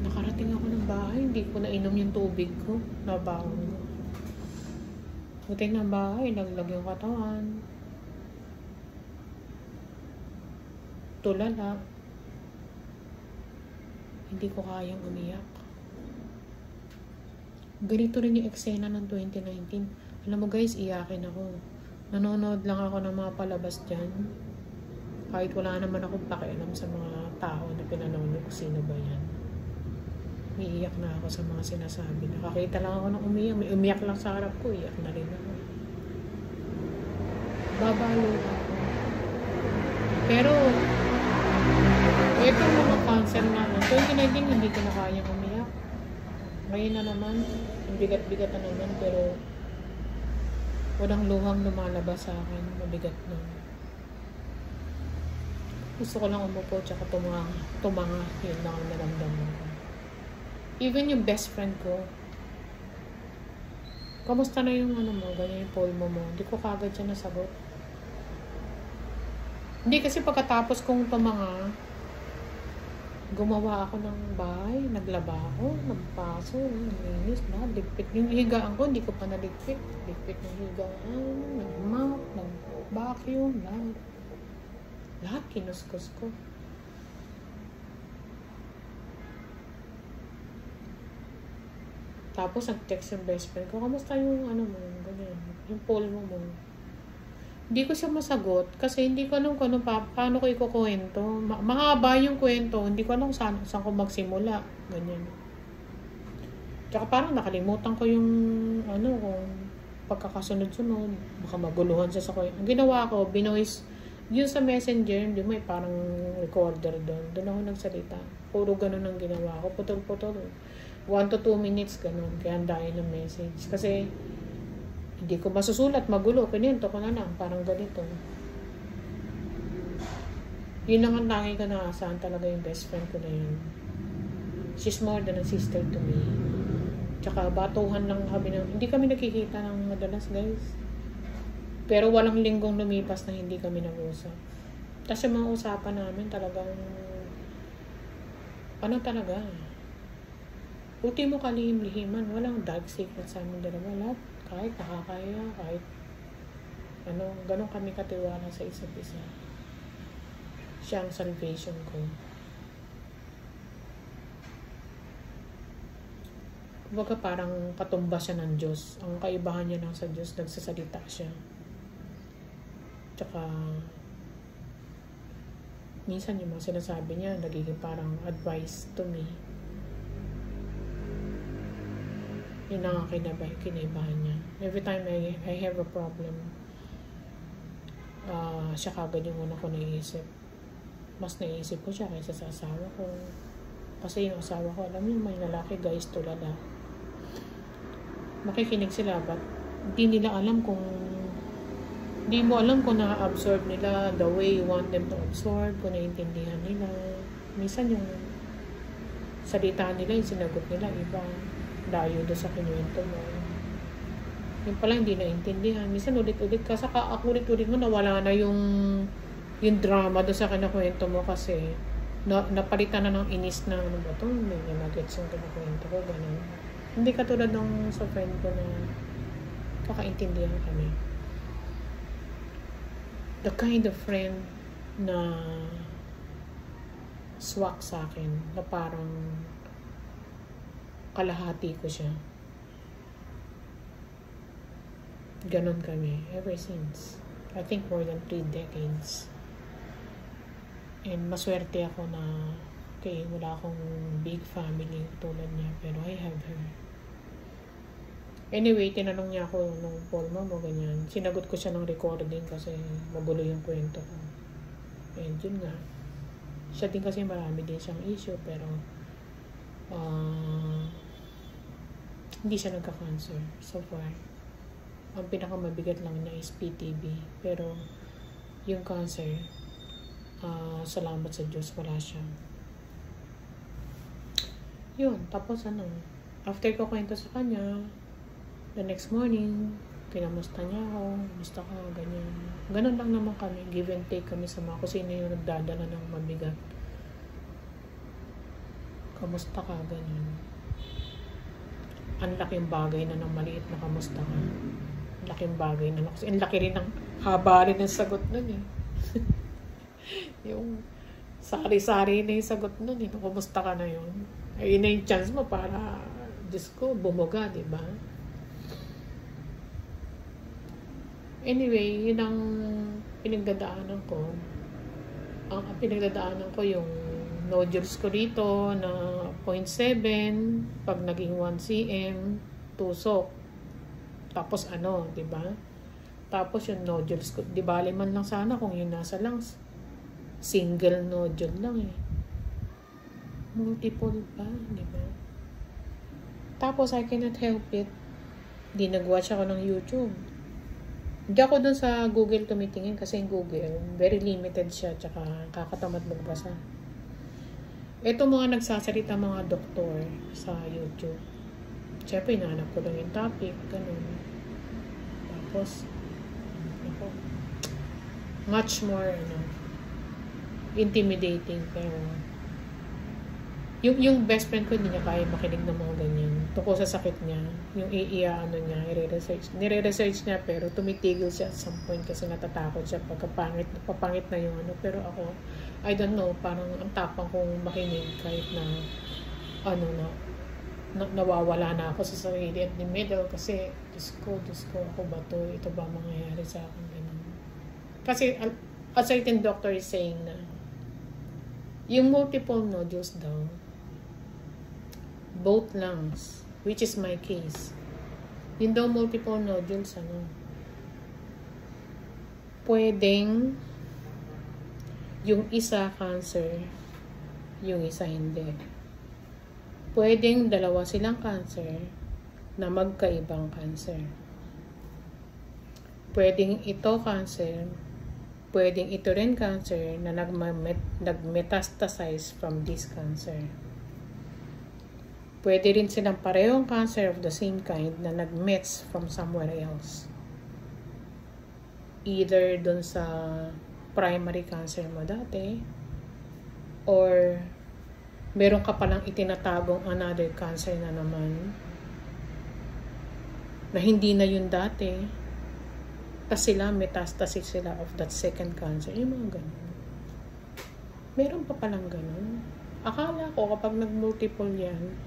Nakarating ako ng bahay, hindi ko nainom yung tubig ko. Nabaon ko. Buti ng bahay, laglag yung katawan. Tulala. Hindi ko kayang umiyak. Ganito rin yung eksena ng 2019. Alam mo guys, iyakin ako. Nanonood lang ako ng mga palabas dyan. Kahit wala naman akong pakialam sa mga tao na pinanonood ko sino ba yan. Iiyak na ako sa mga sinasabi. Nakakita lang ako ng umiyak. May umiyak lang sa harap ko. Iyak na rin ako. Babalo ako. Pero, itong mga cancer na 2019 hindi ko na kayang umiyak. Ngayon na naman, bigat-bigat na naman, pero walang luhang lumalabas sa akin. Mabigat na. Gusto ko lang umupo tsaka tumanga. Yun lang ang naramdaman ko. Even yung best friend ko, kamusta na yung ano mo, ganyan yung pulmo mo? Hindi ko kagad siya nasagot. Hindi kasi pagkatapos kong tumanga, gumawa ako ng bahay, naglaba ako, nagpaso, nalinis na, ligpit. Yung higaan ko, hindi ko pa naligpit. Ligpit ng higaan, nag-mop, nag-vacuum, lahat kinuskus ko. Tapos nag-text yung best friend ko, kamusta yung ano mo, ganyan, yung pulmo mo. Hindi ko siya masagot kasi hindi ko alam kung paano ko ikukwento. Mahaba yung kwento, hindi ko alam saan ko magsimula, ganyan. Tsaka parang nakalimutan ko yung ano, kung pagkakasunod-sunod, baka maguluhan siya sa kwento. Ang ginawa ko, binoise, yun sa messenger, hindi may parang recorder doon ako nagsalita. Puro ganun ang ginawa ko, putol-putol. 1 to 2 minutes, ganun. Kaya andahin ng message. Kasi, hindi ko masusulat, magulo. Pinento ko na lang, parang ganito. Yun lang ang tangi ko na saan talaga yung best friend ko na yun. She's more than a sister to me. Tsaka, batuhan lang kami ng... Hindi kami nakikita ng madalas, guys. Pero walang linggong lumipas na hindi kami nag-usap. Tapos yung mga usapan namin talagang... Ano talaga? Ultimo kalihim-lihiman, walang dark secret sa amin dalawa. Lahat, kahit nakakaya, kahit ano, ganun kami katiwala sa isa't isa. Siya ang salvation ko. Kumbaga parang patumba siya ng Diyos. Ang kaibahan niya lang sa Diyos, nagsasalita siya. Tsaka, minsan yung mga sinasabi niya, nagiging parang advice to me. Yun ang kinaibahan niya. Every time I have a problem, siya kagad yung una ko naiisip. Mas naiisip ko siya kaysa sa asawa ko. Kasi yung asawa ko, alam niyo, may lalaki, guys, tulala. Makikinig sila, but hindi nila alam kung... Hindi mo alam kung na-absorb nila the way you want them to absorb, kung naiintindihan nila. Minsan yung salita nila, yung sinagot nila, iba. Dayo doon sa kinuwento mo. Yung pala hindi naintindihan. Minsan ulit-ulit ka. Saka ulit-ulit mo nawala na yung drama doon sa kinakwento mo kasi napalitan na ng inis na ano ba ito? May nagets yung kinakwento ko. Ganun. Hindi katulad ng sa friend ko na kakaintindihan kami. The kind of friend na swak sa akin na parang kalahati ko siya. Ganon kami ever since. I think more than 3 decades. And maswerte ako na wala akong big family tulad niya. Pero I have her. Anyway, tinanong niya ako nung pulmo mo ganyan. Sinagot ko siya ng recording kasi magulo yung kwento ko. And yun nga. Siya din kasi marami din siyang issue pero hindi siya nagka-cancer so far. Ang pinakamabigat lang niya is PTB. Pero yung cancer, salamat sa Diyos, wala siya. Yun, tapos after ko kwento sa kanya, the next morning, kinamusta niya ako, gusto ka, ganyan. Ganun lang naman kami, give and take kami sa mga kusina yung nagdadala ng mabigat. Kamusta ka, ganyan. Ang laking bagay na ng maliit na kamusta ka. Ang laking bagay na. Kasi ang laki rin ng haba rin ng sagot nun eh. Yung sari-sari na yung sagot nun eh. Kamusta ka na yun? Ayun na yung chance mo para, Diyos ko, bumuga, diba? Anyway, yun ang pinagdadaanan ko. Ang pinagdadaanan ko yung nodules ko rito na 0.7 pag naging 1 cm tusok. Tapos diba? Tapos yung nodules ko, di bali man lang sana kung yun nasa lungs. Single nodule lang eh. Multiple pa, diba? Tapos I cannot help it. Di nag-watch ako ng YouTube. Hindi ako dun sa Google tumitingin kasi yung Google, very limited siya, tsaka kakatamad magbasa. Ito mga nagsasalita mga doktor sa YouTube. Siyempre, hinahanap ko lang yung topic, ganun. Tapos, ako, much more, intimidating, pero yung best friend ko, hindi niya kaya makinig ng mga ganyan. Tungkol sa sakit niya, yung niya, nire-research niya, pero tumitigil siya at some point kasi natatakot siya papangit na yung Pero ako, I don't know, parang ang tapang kong makinig kahit na, nawawala na ako sa sarili at the middle kasi, Diyos ko, ako ba to? Ito ba mangyayari sa akin? Ganun. Kasi, a certain doctor is saying na, yung multiple nodules daw, both lungs, which is my case. Yung daw multiple nodules, pwedeng yung isa cancer, yung isa hindi. Pwedeng dalawa silang cancer na magkaibang cancer. Pwedeng ito cancer, pwedeng ito rin cancer na nag-metastasize from this cancer. Pwede rin silang parehong cancer of the same kind na nag-mets from somewhere else. Either dun sa primary cancer mo dati, or meron ka palang itinatagong another cancer na naman, na hindi na yun dati, kasi sila, metastasis sila of that second cancer. Yung mga ganun. Meron pa palang ganun. Akala ko kapag nag-multiple yan,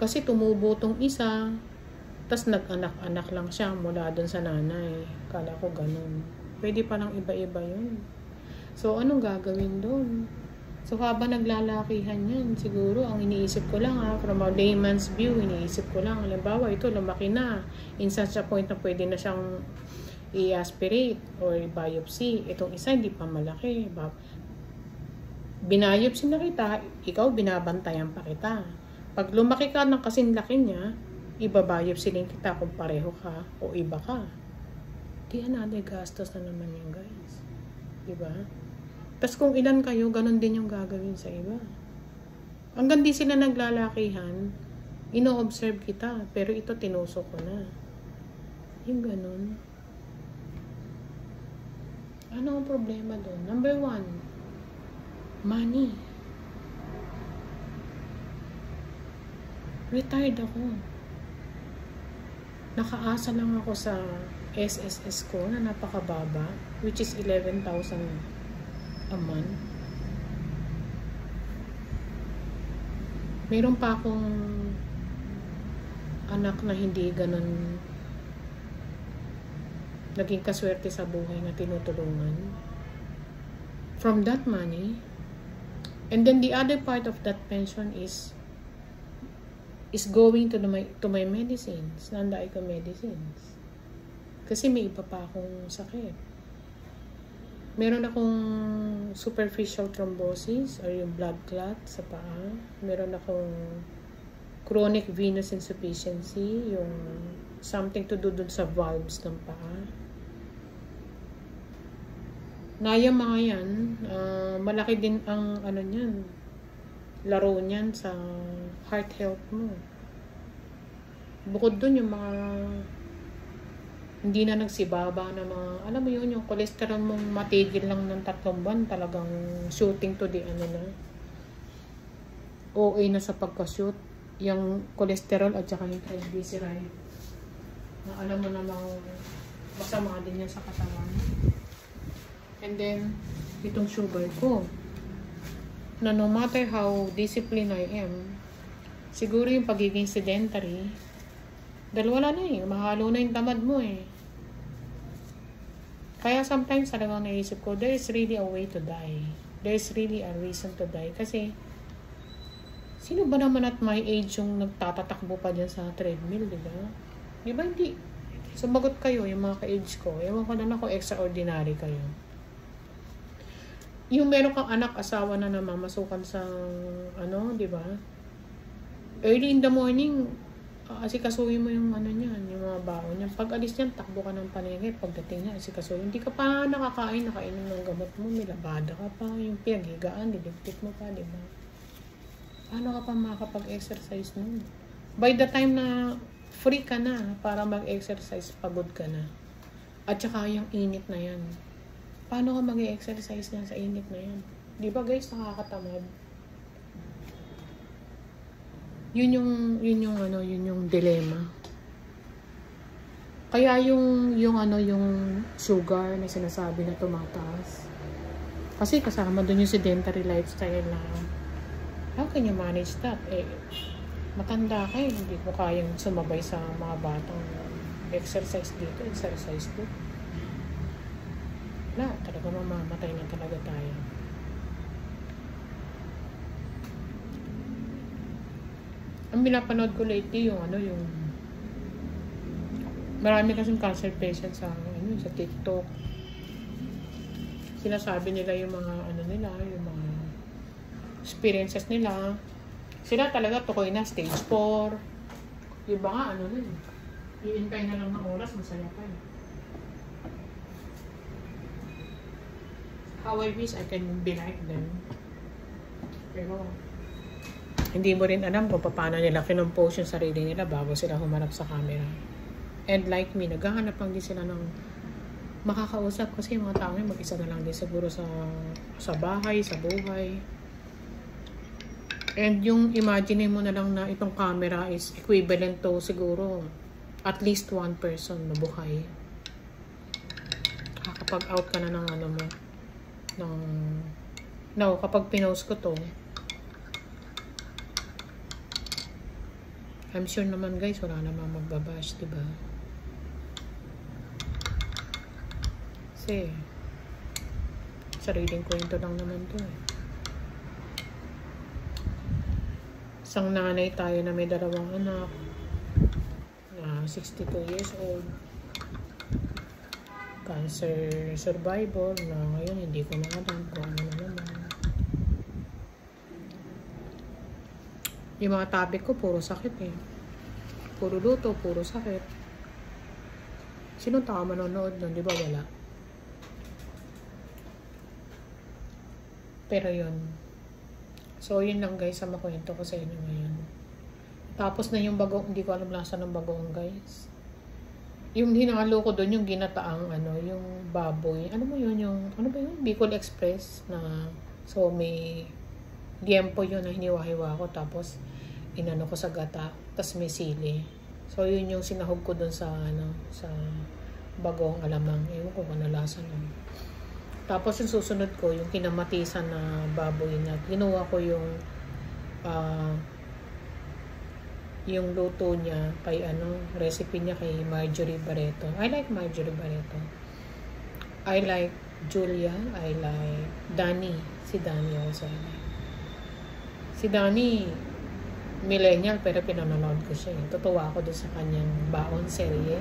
kasi tumubo tong isa, tas nag-anak-anak lang siya mula dun sa nanay. Akala ko ganun. Pwede palang iba-iba yun. So, anong gagawin dun? So, habang naglalakihan yan, siguro, ang iniisip ko lang, from a layman's view, iniisip ko lang, halimbawa, ito, lumaki na. In such a point na pwede na siyang i-aspirate or biopsy. Itong isa hindi pa malaki. Binayopsy na kita, ikaw binabantayan pa kita. Pag lumaki ka ng kasing laki niya, ibabiopsy din kita kung pareho ka o iba ka. Di another gastos na naman yun, guys. Diba? Tapos kung ilan kayo, ganun din yung gagawin sa iba. Hanggang di sila naglalakihan, ino-observe kita, pero ito tinusok ko na. Yung ganun. Ano ang problema doon? Number 1, money. Retired ako. Nakaasa lang ako sa SSS ko na napakababa, which is 11,000 a month. Meron pa akong anak na hindi ganun naging kaswerte sa buhay na tinutulungan. From that money, and then the other part of that pension is going to my medicines, nanday ko medicines. Kasi may iba pa akong sakit. Meron akong superficial thrombosis or yung blood clot sa paa. Meron akong chronic venous insufficiency, yung something to do dun sa valves ng paa. Naya mga yan, malaki din ang niyan, laro niyan sa heart health mo. Bukod dun yung mga hindi na nagsibaba na mga, alam mo yun, yung cholesterol mong matigil lang ng 3 buwan, talagang shooting to the OA na sa pagka-shoot, yung cholesterol at saka yung triglyceride. Na alam mo namang masama din yan sa katawan. And then, itong sugar ko, na no matter how disciplined I am, siguro yung pagiging sedentary, dahil wala na mahalo na yung tamad mo Kaya sometimes talagang naisip ko, there is really a way to die. There is really a reason to die. Kasi, sino ba naman at my age yung nagtatatakbo pa dyan sa treadmill, diba? Diba hindi? Sumagot kayo, yung mga ka-age ko. Ewan ko na kung extraordinary kayo. Yung meron kang anak, asawa na namamasukan sa, di ba? Early in the morning, asikasuhin mo yung ano niyan, yung mga baon niyan. Pag alis niyan, takbo ka ng palengke. Pagdating niya, asikasuhin. Hindi ka pa nakakain, nakainom ng gamot mo, may labada ka pa, yung pinaghigaan, diligpit mo pa, di ba? Paano ka pa makakapag-exercise nun? By the time na free ka na para mag-exercise, pagod ka na. At saka yung init na yan. Paano ka mag-exercise niyan sa init na yan? Di ba guys, nakakatamad? Yun yung dilemma. Kaya yung sugar na sinasabi na tumataas. Kasi kasama dun yung sedentary lifestyle na how can you manage that? Matanda ka hindi mo kayang sumabay sa mga batang exercise dito, exercise dito. Wala, talaga mamamatay na talaga tayo. Ang pinapanood ko lately yung marami kasing cancer patients sa TikTok. Sinasabi nila yung mga yung mga experiences nila. Sila talaga tukoy na stage 4. Iba nga iintay na lang ng oras, masaya pa eh. How I wish I can be like them. Pero hindi mo rin alam kung paano nila kinompose yung sarili nila bago sila humarap sa camera. And like me, naghahanap lang din sila ng makakausap kasi yung mga tao mag-isa na lang din siguro sa bahay, sa buhay. And yung imagine mo na lang na itong camera is equivalent to siguro at least one person na buhay. Kakapag-out ka na ng kapag pinost ko to, I'm sure naman guys, wala namang magbabash, diba? Kasi, sariling kwento lang naman to eh. Isang nanay tayo na may 2 anak, na 62 years old, cancer survivor, na ngayon hindi ko na alam kung ano na naman. Yung mga topic ko, puro sakit eh. Puro luto, puro sakit. Sino tao manonood nun? Di ba wala? Pero yun. So, yun lang guys, sa makwento ko sa inyo ngayon. Tapos na yung bagong, hindi ko alam lasa ng bagong guys. Yung hinalo ko doon, yung ginataang, yung baboy. Ano mo yun? Ano ba yun? Bicol Express na, so may liempo yun na hiniwa-hiwa ko. Tapos, inano ko sa gata, tas may sili. So, yun yung sinahog ko dun sa bagong alamang. Ewan ko kung nalasa nun. Tapos, yung susunod ko, yung kinamatisan na baboy na, ginawa ko yung luto niya kay recipe niya kay Marjorie Barreto. I like Marjorie Barreto. I like Julia. I like Danny. Si Danny also. Si Danny, millennial, pero pinanonood ko siya. Tutuwa ako doon sa kanyang baon serye.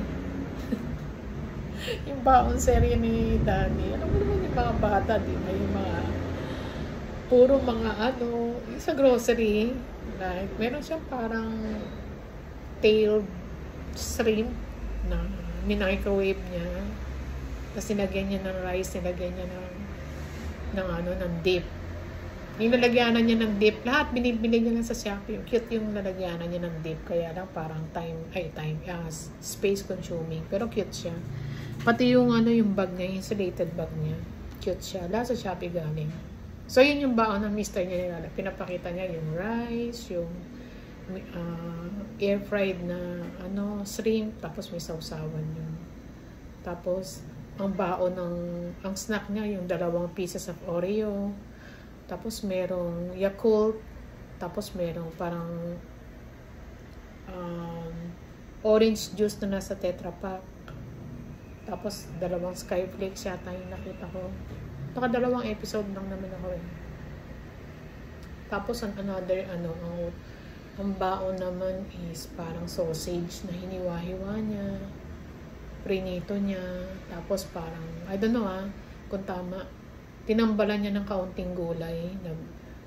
Yung baon serye ni Danny. Alam mo naman yung mga bata, di ba? Yung mga, puro mga sa grocery, like, meron siyang parang tailed shrimp na minicrowave niya. Tapos nilagyan niya ng rice, nilagyan niya ng dip. Yung lalagyanan niya ng dip, lahat binibili niya lang sa Shopee. Cute yung lalagyanan niya ng dip. Kaya lang parang space consuming. Pero cute siya. Pati yung yung bag niya, insulated bag niya. Cute siya. Lahat sa Shopee galing. So yun yung baon ng mister niya. Pinapakita niya yung rice, yung air fried na shrimp. Tapos may sausawan yun. Tapos ang baon ang snack niya, yung 2 pieces of Oreo. Tapos merong Yakult. Tapos merong parang orange juice na nasa Tetra Pak. Tapos 2 Skyflakes yata yung nakita ko. Baka 2 episode lang naman ako eh. Tapos ang another ang baon naman is parang sausage na hiniwa-hiwa niya. Prinito niya. Tapos parang, I don't know kung tama. Tinambalan niya ng kaunting gulay.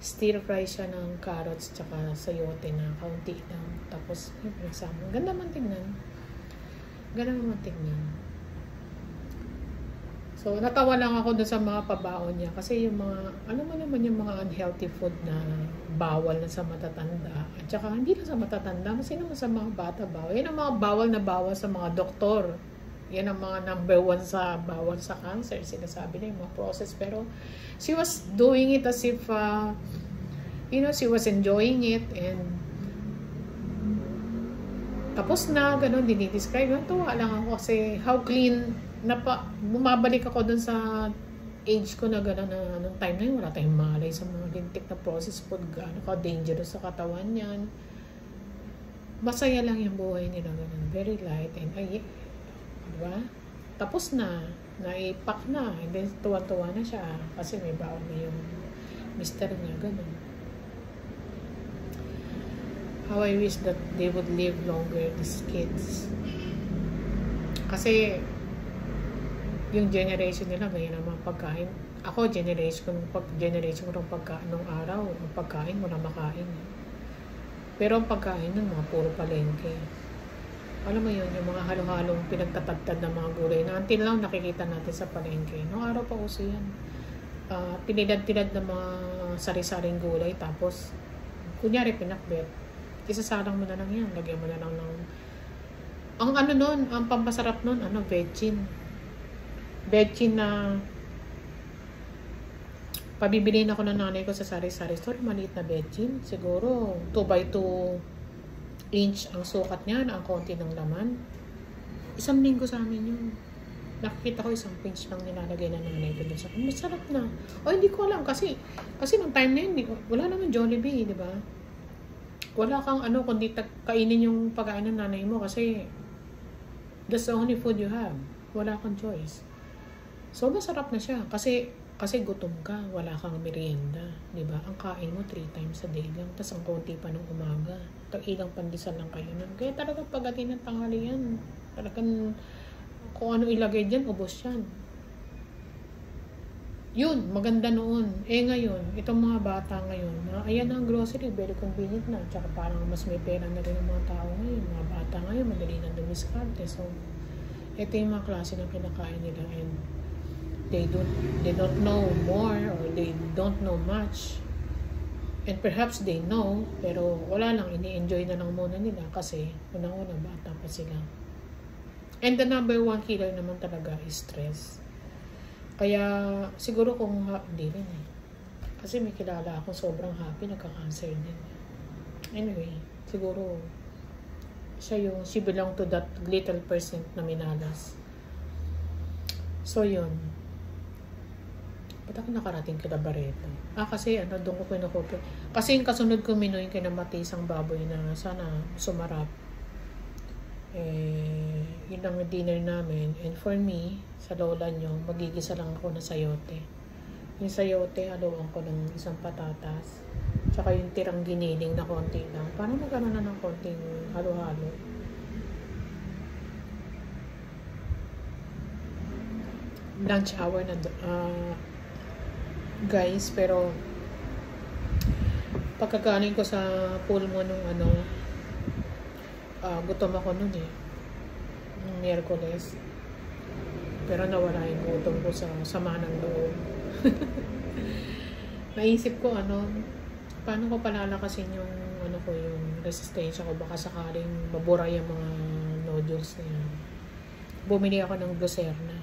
stir fry siya ng carrots tsaka sayote na kaunti lang. Tapos, yung pinagsama. Ganda man tingnan. Ganda man tingnan. So, natawa lang ako dun sa mga pabaon niya. Kasi yung mga, ano mo naman yung mga unhealthy food na bawal na sa matatanda. At saka, hindi lang sa matatanda. Kasi naman sa mga bata bawal. Yan ang mga bawal na bawal sa mga doktor. Yan ang mga number 1 sa bawal sa cancer. Sinasabi na yung mga process. Pero, she was doing it as if, she was enjoying it. And, tapos na, ganun, dinidescribe. Tuwa lang ako kasi how clean, bumabalik ako dun sa age ko na gano'n na nung time na yun, wala tayong malay sa mga lintik na processed food, gaano ka dangerous sa katawan yan. Masaya lang yung buhay nila gano'n, very light, and diba? Tapos na, naipak na, and then tuwa-tuwa na siya kasi may baon na yung mister niya, gano'n. How I wish that they would live longer, these kids. Kasi yung generation nila, ganyan naman pagkain. Ako, generation ko ng pagkain nung araw, ang pagkain mo na makain. Pero ang pagkain nun, mga puro palengke. Alam mo yun, yung mga halo-halong pinagtatagtad ng mga gulay na until lang nakikita natin sa palengke. Nung araw pa uso yan. Tinidad-tidad ng mga sari-saring gulay, tapos, kunyari pinakbet, isasalang mo na lang yan, lagyan mo na lang ng, ang pampasarap nun, veggie. Betchin na pabibiliin ako ng nanay ko sa sari-sari store, maliit na betchin. Siguro 2x2 inch ang sukat niya na ang konti ng laman. 1 linggo sa amin yun. Nakikita ko 1 pinch lang nilalagay na nanay ko dun sa akin. Masarap na. Hindi ko alam kasi nung time na yun, wala naman Jollibee, di ba? Wala kang kundi kainin yung pagkain ng nanay mo kasi that's the only food you have. Wala kang choice. So, masarap na siya. Kasi gutom ka. Wala kang merienda. Diba? Ang kain mo 3 times a day lang. Tapos ang konti pa ng umaga. Ilang pandesal lang kayo nun. Kaya talagang pagdating ng tanghali yan. Talagang kung ano ilagay dyan, ubos yan. Yun, maganda noon. Ngayon, itong mga bata ngayon, ayan ang grocery, very convenient na. Tsaka parang mas may pera na rin ang mga tao ngayon. Mga bata ngayon, madali na dumiskarte. So, ito yung mga klase ng kinakain nila, and they don't know more, or they don't know much, and perhaps they know pero wala lang, ini-enjoy na lang muna nila kasi unang-una bata pa sila. And the number 1 killer naman talaga is stress. Kaya siguro kung hindi rin kasi may kilala ako sobrang happy, nagka-cancer din. Anyway, siguro she belong to that little percent na minalas. So yun. Ba't ako nakarating kila Barreto? Kasi doon ko pinukupin. Kasi yung kasunod ko minuin kinamatisang baboy na sana sumarap. Yun ang dinner namin. And for me, sa lola nyo, magigisa lang ako ng sayote. Yung sayote, haluan ko ng isang patatas. Tsaka yung tirang giniling na konti lang. Parang magkaroon na ng konting halo-halo. Lunch hour na guys, pero pagkakanin ko sa pool mo nung gutom ako nun nung Miyerkules, pero nawala yung gutom ko sa sama ng loob. Naisip ko paano ko palalakasin yung yung resistensya ko, baka sakaling mabura yung mga noodles na yan. Bumili ako ng Glucerna.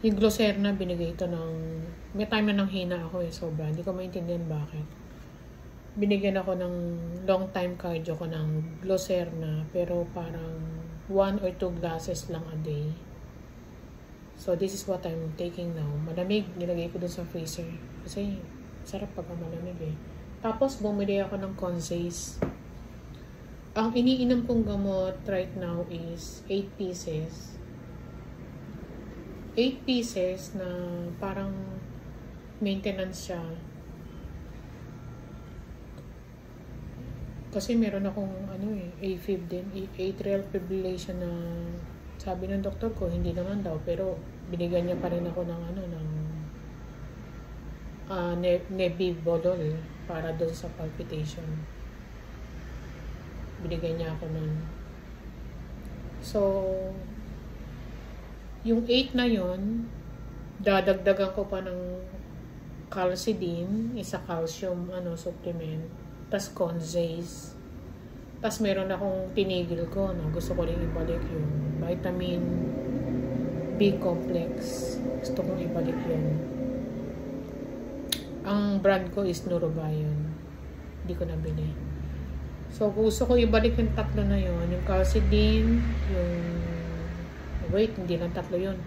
Yung Glucerna, binigay ito may time na nanghina ako sobra. Hindi ko maintindihan bakit. Binigyan ako ng long time cardio ko ng Glucerna, pero parang 1 or 2 glasses lang a day. So, this is what I'm taking now. Malamig, nilagay ko dun sa freezer. Kasi, sarap pagka malamig Tapos, bumili ako ng Consace. Ang iniinom kong gamot right now is 8 pieces. 8 pieces na parang maintenance siya. Kasi meron akong AFib din, atrial fibrillation na sabi ng doktor ko, hindi naman daw, pero binigyan niya pa rin ako ng Nebivolol para doon sa palpitation. Binigay niya ako nun. So, yung 8 na yon, dadagdagan ko pa ng calcidin, isa calcium supplement, tas Conzace. Tas meron akong tinigil ko, gusto ko rin ibalik yung vitamin B complex. Gusto kong ibalik yun. Ang brand ko is Neurobion. Hindi ko nabili. So, gusto ko ibalik yung tatlo na yun. Yung calcidin, hindi lang tatlo yun.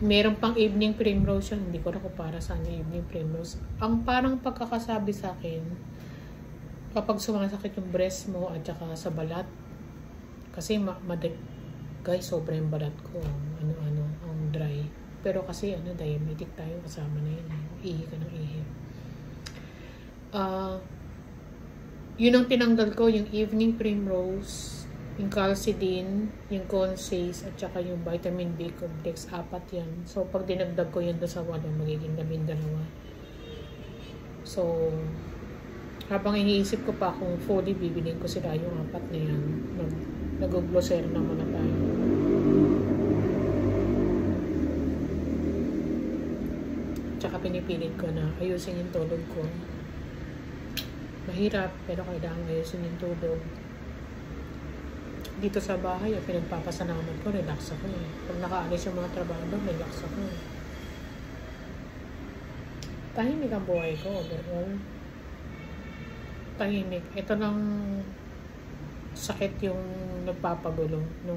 Meron pang evening primrose yun. Hindi ko na kung para saan yung evening primrose. Ang parang pagkakasabi sa akin, kapag sumasakit yung breast mo at saka sa balat, kasi guys, sobrang balat ko. Ang dry. Pero kasi, diabetic tayo, kasama na yun. Ihi ka ng ihi. Yun ang tinanggal ko, yung evening primrose, yung calcidin, yung Conzace, at saka yung vitamin B complex, 4 yan. So, pag dinagdag ko yun doon sa 8, magiging 12. So, habang iniisip ko pa kung fully bibilin ko sila yung 4 na yan, nag-glosser na muna tayo. Tsaka pinipilit ko na ayusin yung tulog ko. Mahirap, pero kailangan ayusin yung tulog. Dito sa bahay, pinagpapasalamat ko, relax ako eh. Pag nakaalis yung mga trabaho doon, relax ako eh. Tahimik ang buhay ko, overall. Tahimik. Ito lang sakit yung nagpapagulo. No?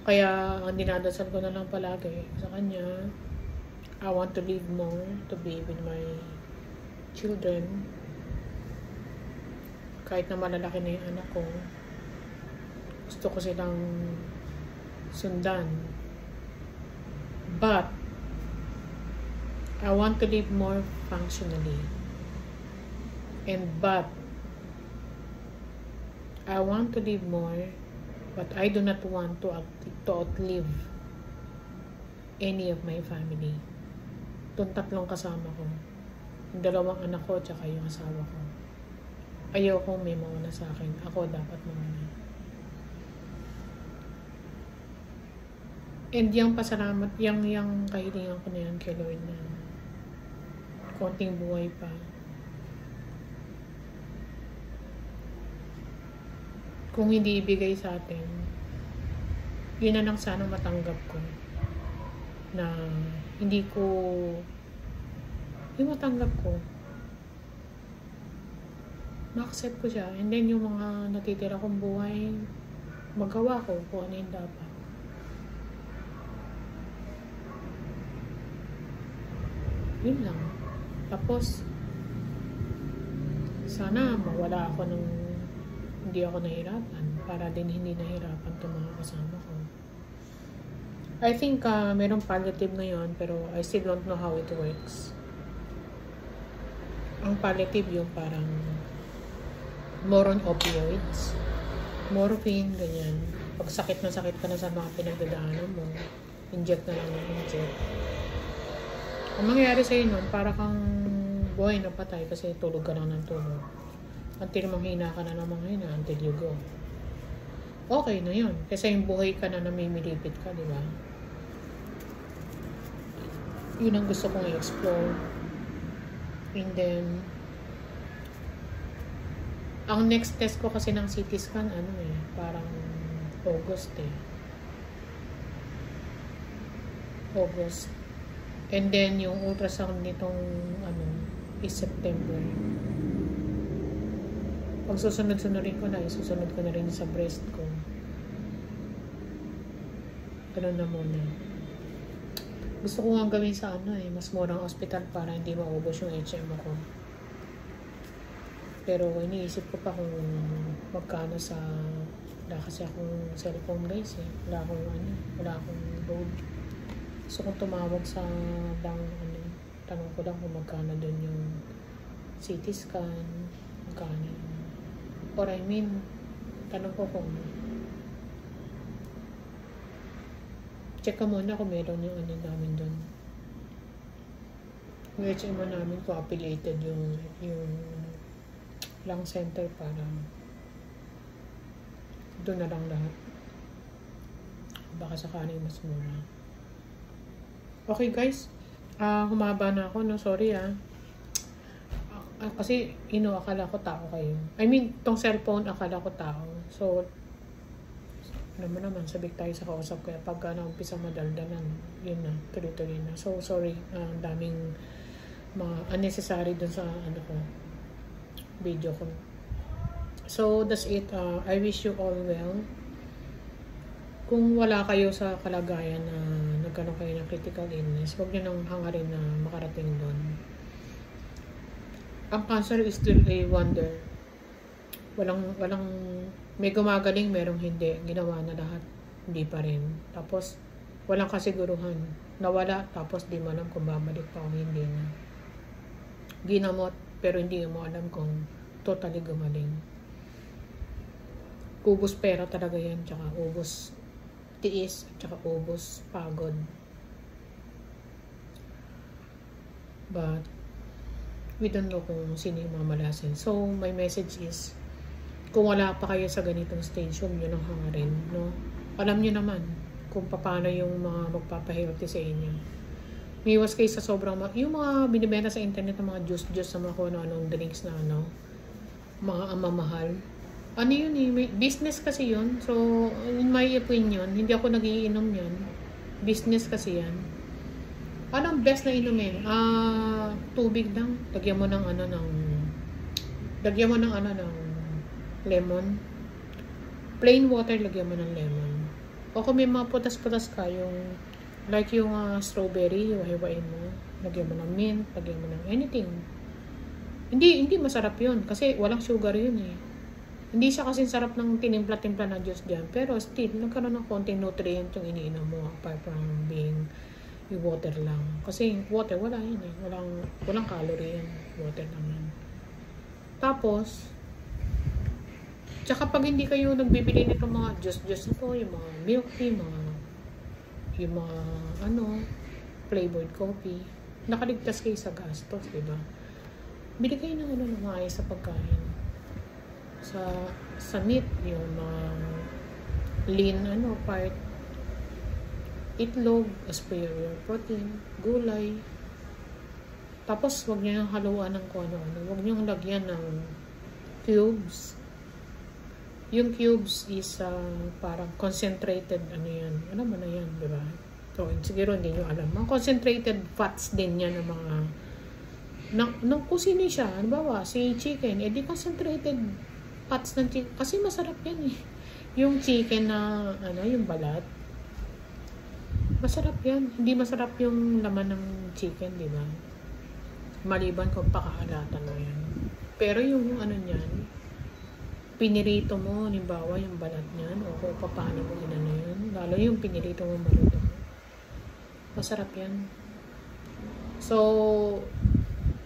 Kaya, ang dinadasal ko na lang palagi sa kanya, I want to live more, to be with my children. Kahit na malalaki na yung anak ko, gusto ko silang sundan. But, I want to live more functionally. But, I want to live more, but I do not want to outlive any of my family. Itong 3 kasama ko. Yung 2 anak ko, tsaka yung asawa ko. Ayoko may mauna sa akin. Ako dapat mauna. And yung pasalamat, yung kahilingan ko na yan kay Lord na konting buhay pa. Kung hindi ibigay sa atin, yun na lang sana matanggap ko. Na hindi ko, yung matanggap ko, ma-accept ko siya. And then yung mga natitira kong buhay, magawa ko kung ano yung dapat. Yun lang. Tapos, sana mawala ako ng hindi ako nahirapan para din hindi nahirapan itong mga kasama ko. I think merong palliative na yun, pero I still don't know how it works. Ang palliative yung parang more on opioids, morphine, ganyan. Pag sakit ka na sa mga pinagdadaanan mo, inject na lang ng inject. Ang mangyayari sa'yo nun, para kang buhay na patay kasi tulog ka lang ng tulog. Until manghina ka na ng manghina, until you go. Okay na yun. Kasi yung buhay ka na namimilipit ka, di ba? Yun ang gusto kong i-explore. And then, ang next test ko kasi ng CT scan, parang August eh. August. And then, yung ultrasound nitong, is September. Pag susunod-sunodin ko na, susunod ko na rin sa breast ko. Ganun na muna. Gusto ko nga gawin sa mas murang hospital para hindi maubos yung HM ko. Pero iniisip ko pa kung magkano sa... Wala kasi akong cellphone guys eh. Wala akong load. Gusto kong tumawag sa tanong ko lang kung magkano doon yung CT scan, magkano. Or tanong ko kung check ka muna kung meron yung namin doon. Yung HMO namin ko affiliated yung lung center para doon na lang lahat. Baka sakaling mas mura. Okay guys, humaba na ako, no? Sorry kasi akala ko tao kayo. I mean, tong cellphone akala ko tao. So, alam mo naman, sabik tayo sa kausap. Kaya pagka naumpisa madaldalan, yun na, tuloy-tuloy na. So, sorry, ang daming mga unnecessary dun sa video ko. So, that's it. I wish you all well. Kung wala kayo sa kalagayan na nagkaroon kayo ng critical illness, huwag nyo nang hangarin na makarating doon. Ang cancer is still a wonder. Walang may gumagaling, merong hindi. Ginawa na lahat, hindi pa rin. Tapos, walang kasiguruhan. Nawala, tapos di mo alam kung babalik pa o hindi na. Ginamot, pero hindi mo alam kung totally gumaling. Ubos pera talaga yan, tsaka ubos tiis, tsaka ubos pagod. But, we don't know kung sino yung mamalasin. So, my message is, kung wala pa kayo sa ganitong stage, huwag nyo nang hangarin, no? Alam nyo naman kung paano yung mga magpapahealthy sa inyo. Miwas kayo sa sobrang, yung mga binibenta sa internet ng mga juice sa mga kung anong drinks na mga amamahal. Ano yun eh, business kasi yun. So, in my opinion, hindi ako nagiinom yan. Business kasi yan. Anong best na inumin? Tubig lang. Lagyan mo ng lemon. Plain water, lagyan mo ng lemon. O kung may mga putas-putas ka, like yung strawberry, yung hiwain mo. Lagyan mo ng mint, lagyan mo ng anything. Hindi masarap yun. Kasi walang sugar yun eh. Hindi siya kasi sarap ng tinimpla-timpla na juice dyan. Pero still, nagkaroon ng konting nutrient yung iniinom mo. Apart from being yung water lang. Kasi water, wala yun eh. Walang calorie yan. Water lang yan. Tapos, tsaka pag hindi kayo nagbibili nito mga juice na po, yung mga milk tea, yung mga flavored coffee, nakaligtas kayo sa gastos, diba? Bili kayo ng maayos sa pagkain. Sa meat, yung mga lean part, itlog, superior protein, gulay. Tapos, huwag niyo yung haluan ng kung ano-ano. Huwag niyo yung lagyan ng cubes. Yung cubes is parang concentrated, yan. Alam mo na yan, di ba? So, siguro hindi nyo alam. Mga concentrated fats din yan ng mga kung sino siya. Halimbawa, si chicken, di concentrated fats ng chicken. Kasi masarap yan eh. Yung chicken na, yung balat, masarap yan. Hindi masarap yung laman ng chicken, di ba? Maliban kung pakaalatan mo yan. Pero yung niyan, pinirito mo, halimbawa yung balat niyan, o kung paano mo yun. Lalo yung pinirito mo maluto. Masarap yan. So,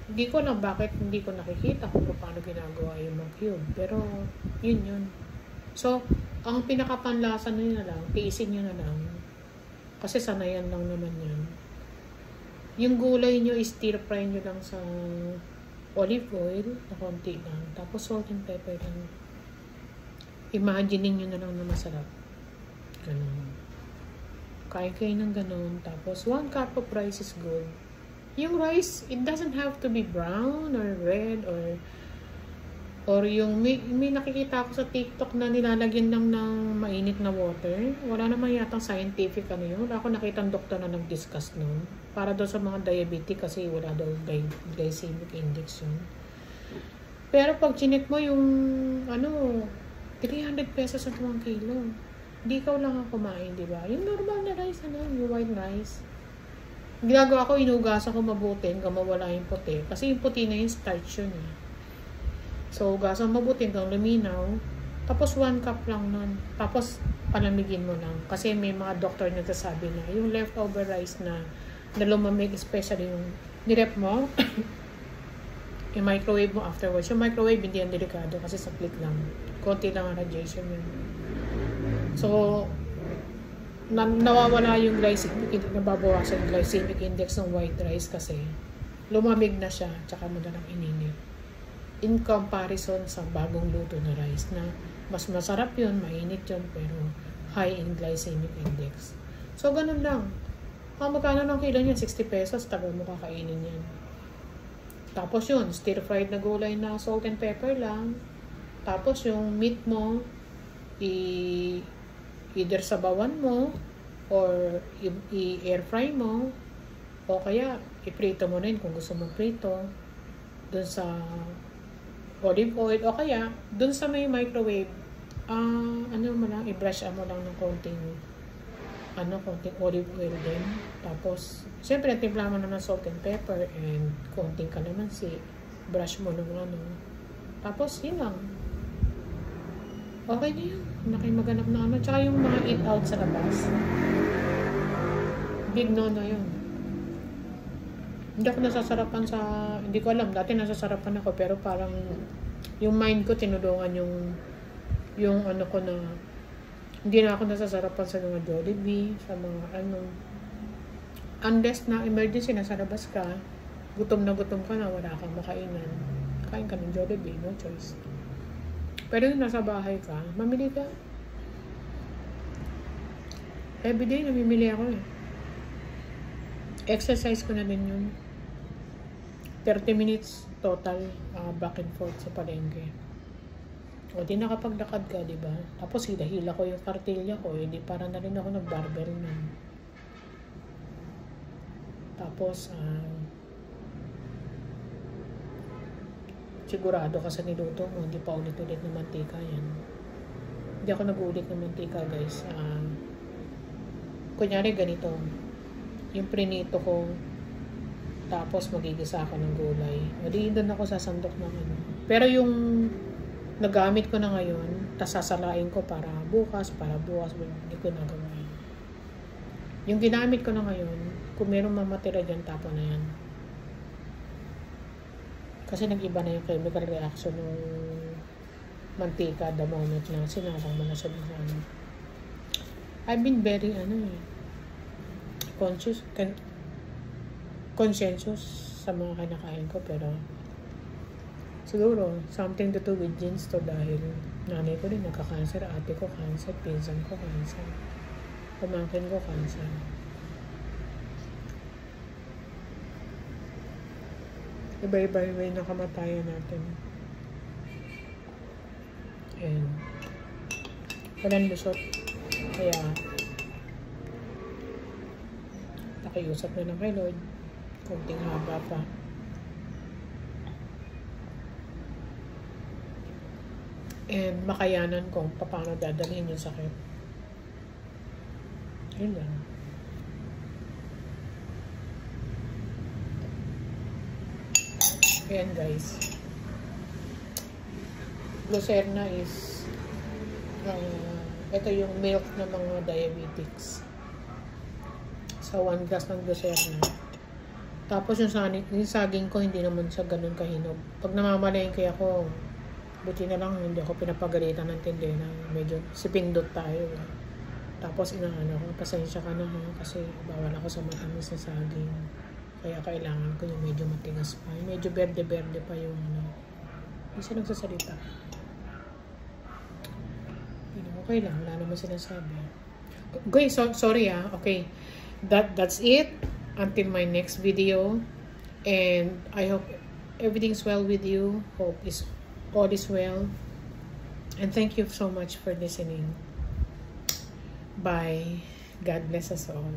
hindi ko lang bakit hindi ko nakikita kung paano ginagawa yung mga cube. Pero, yun. So, ang pinakapanlasa nyo na lang, tiisin nyo na lang. Kasi sanayan lang naman yan. Yung gulay nyo, stir fry nyo lang sa olive oil na konti lang. Tapos salt and pepper lang. Imagine nyo na lang na masarap. Ganun. Kain kayo ng ganun. Tapos 1 cup of rice is good. Yung rice, it doesn't have to be brown or red or yung may nakikita ako sa TikTok na nilalagyan lang ng mainit na water. Wala naman yatang scientific yun. Wala ako nakitang doktor na nag-discuss nun. Para daw sa mga diabetic kasi wala daw glycemic index yun. Pero pag chinek mo yung 300 pesos at 1 kilo. Hindi ikaw lang ang kumain, di ba? Yung normal na rice, yung white rice. Ginagawa ko, inugasan ko mabuti hanggang mawala yung puti. Kasi yung puti na yung starch yun eh. So, ugasan mabuti hanggang luminaw. Tapos 1 cup lang nun. Tapos, palamigin mo lang. Kasi may mga doktor na nagsasabi na yung leftover rice na lumamig, especially yung nirep mo, yung microwave mo afterwards. Yung microwave, hindi yan delikado kasi saplit lang. Konti lang ang radiation yun. So, nawawala yung glycemic, nababawasan yung glycemic index ng white rice kasi lumamig na siya, tsaka madalang ininit. In comparison sa bagong luto na rice na mas masarap yun, mainit yun, pero high in glycemic index. So, ganun lang. Magkano ng kilo niya? 60 pesos. Tagal mo kakainin yan. Tapos yun, stir-fried na gulay na salt and pepper lang. Tapos yung meat mo, either sabawan mo, or i-air fry mo, o kaya i-prito mo rin kung gusto mong prito dun sa olive oil, o kaya dun sa may microwave, i-brush mo lang ng konting olive oil din. Tapos siyempre timpla mo na ng salt and pepper and konting kalamansi, brush mo ng tapos yun lang, okay na yun. Hindi na kayo maghanap na tsaka yung mga eat out sa labas, big no yun. Hindi ako nasasarapan hindi ko alam, dati nasasarapan ako, pero parang yung mind ko tinulungan yung ko na hindi na ako nasasarapan sa mga Jollibee, sa mga unless na emergency, nasa labas ka, gutom na wala kang makainan, kain ka ng Jollibee, no choice. Pero yung nasa bahay ka, mamili ka. Everyday namimili ako eh. Exercise ko na din yun. 30 minutes total back and forth sa palengke. O di nakapaglakad ka, di ba? Tapos hila-hila ko yung kartilya ko, hindi para na rin ako nag-barbell na. Tapos sigurado ka sa niluto mo, hindi pa ulit-ulit na mantika yan. Hindi ako nag-ulit ng mantika, guys. Kunyari ganito, yung prinito ko, tapos magigisa ako ng gulay. O di doon ako sasandok ng Pero yung nagamit ko na ngayon, tas sasalain ko para bukas, hindi ko nagawa. Yung ginamit ko na ngayon, kung meron mamatira dyan, tapo na yan. Kasi nag-iba na yung chemical reaction ng mantika the moment na sinasang mo na siya ng I've been very conscientious sa mga kinakain ko, pero siguro something to do with genes to, dahil nanay ko din nagka-cancer, ate ko cancer, pinsan ko cancer, pamangkin ko cancer. Iba-iba yung way na kamatayan natin. And walang lusot. Kaya nakiusap na lang kay Lord, kunting haba pa. And makayanan kung paano dadalhin yung sakit. Yun lang. Ayan guys. Glucerna is ito yung milk ng mga diabetics. So 1 glass ng Glucerna. Tapos yung saging ko hindi naman siya ganun kahinog. Pag namamalengke ako, buti na lang hindi ako pinapagalitan ng tindera. Medyo sipindot tayo. Tapos ko, pasensya ka na kasi bawal ako sa matamis na saging. Kaya kailangan ko yung medyo matigas pa. Yung medyo berde-berde pa yung hindi siya nagsasalita. Okay lang, wala naman sinasabi. Guys, sorry okay. That's it. Until my next video. And I hope everything's well with you. Hope all is well. And thank you so much for listening. Bye. God bless us all.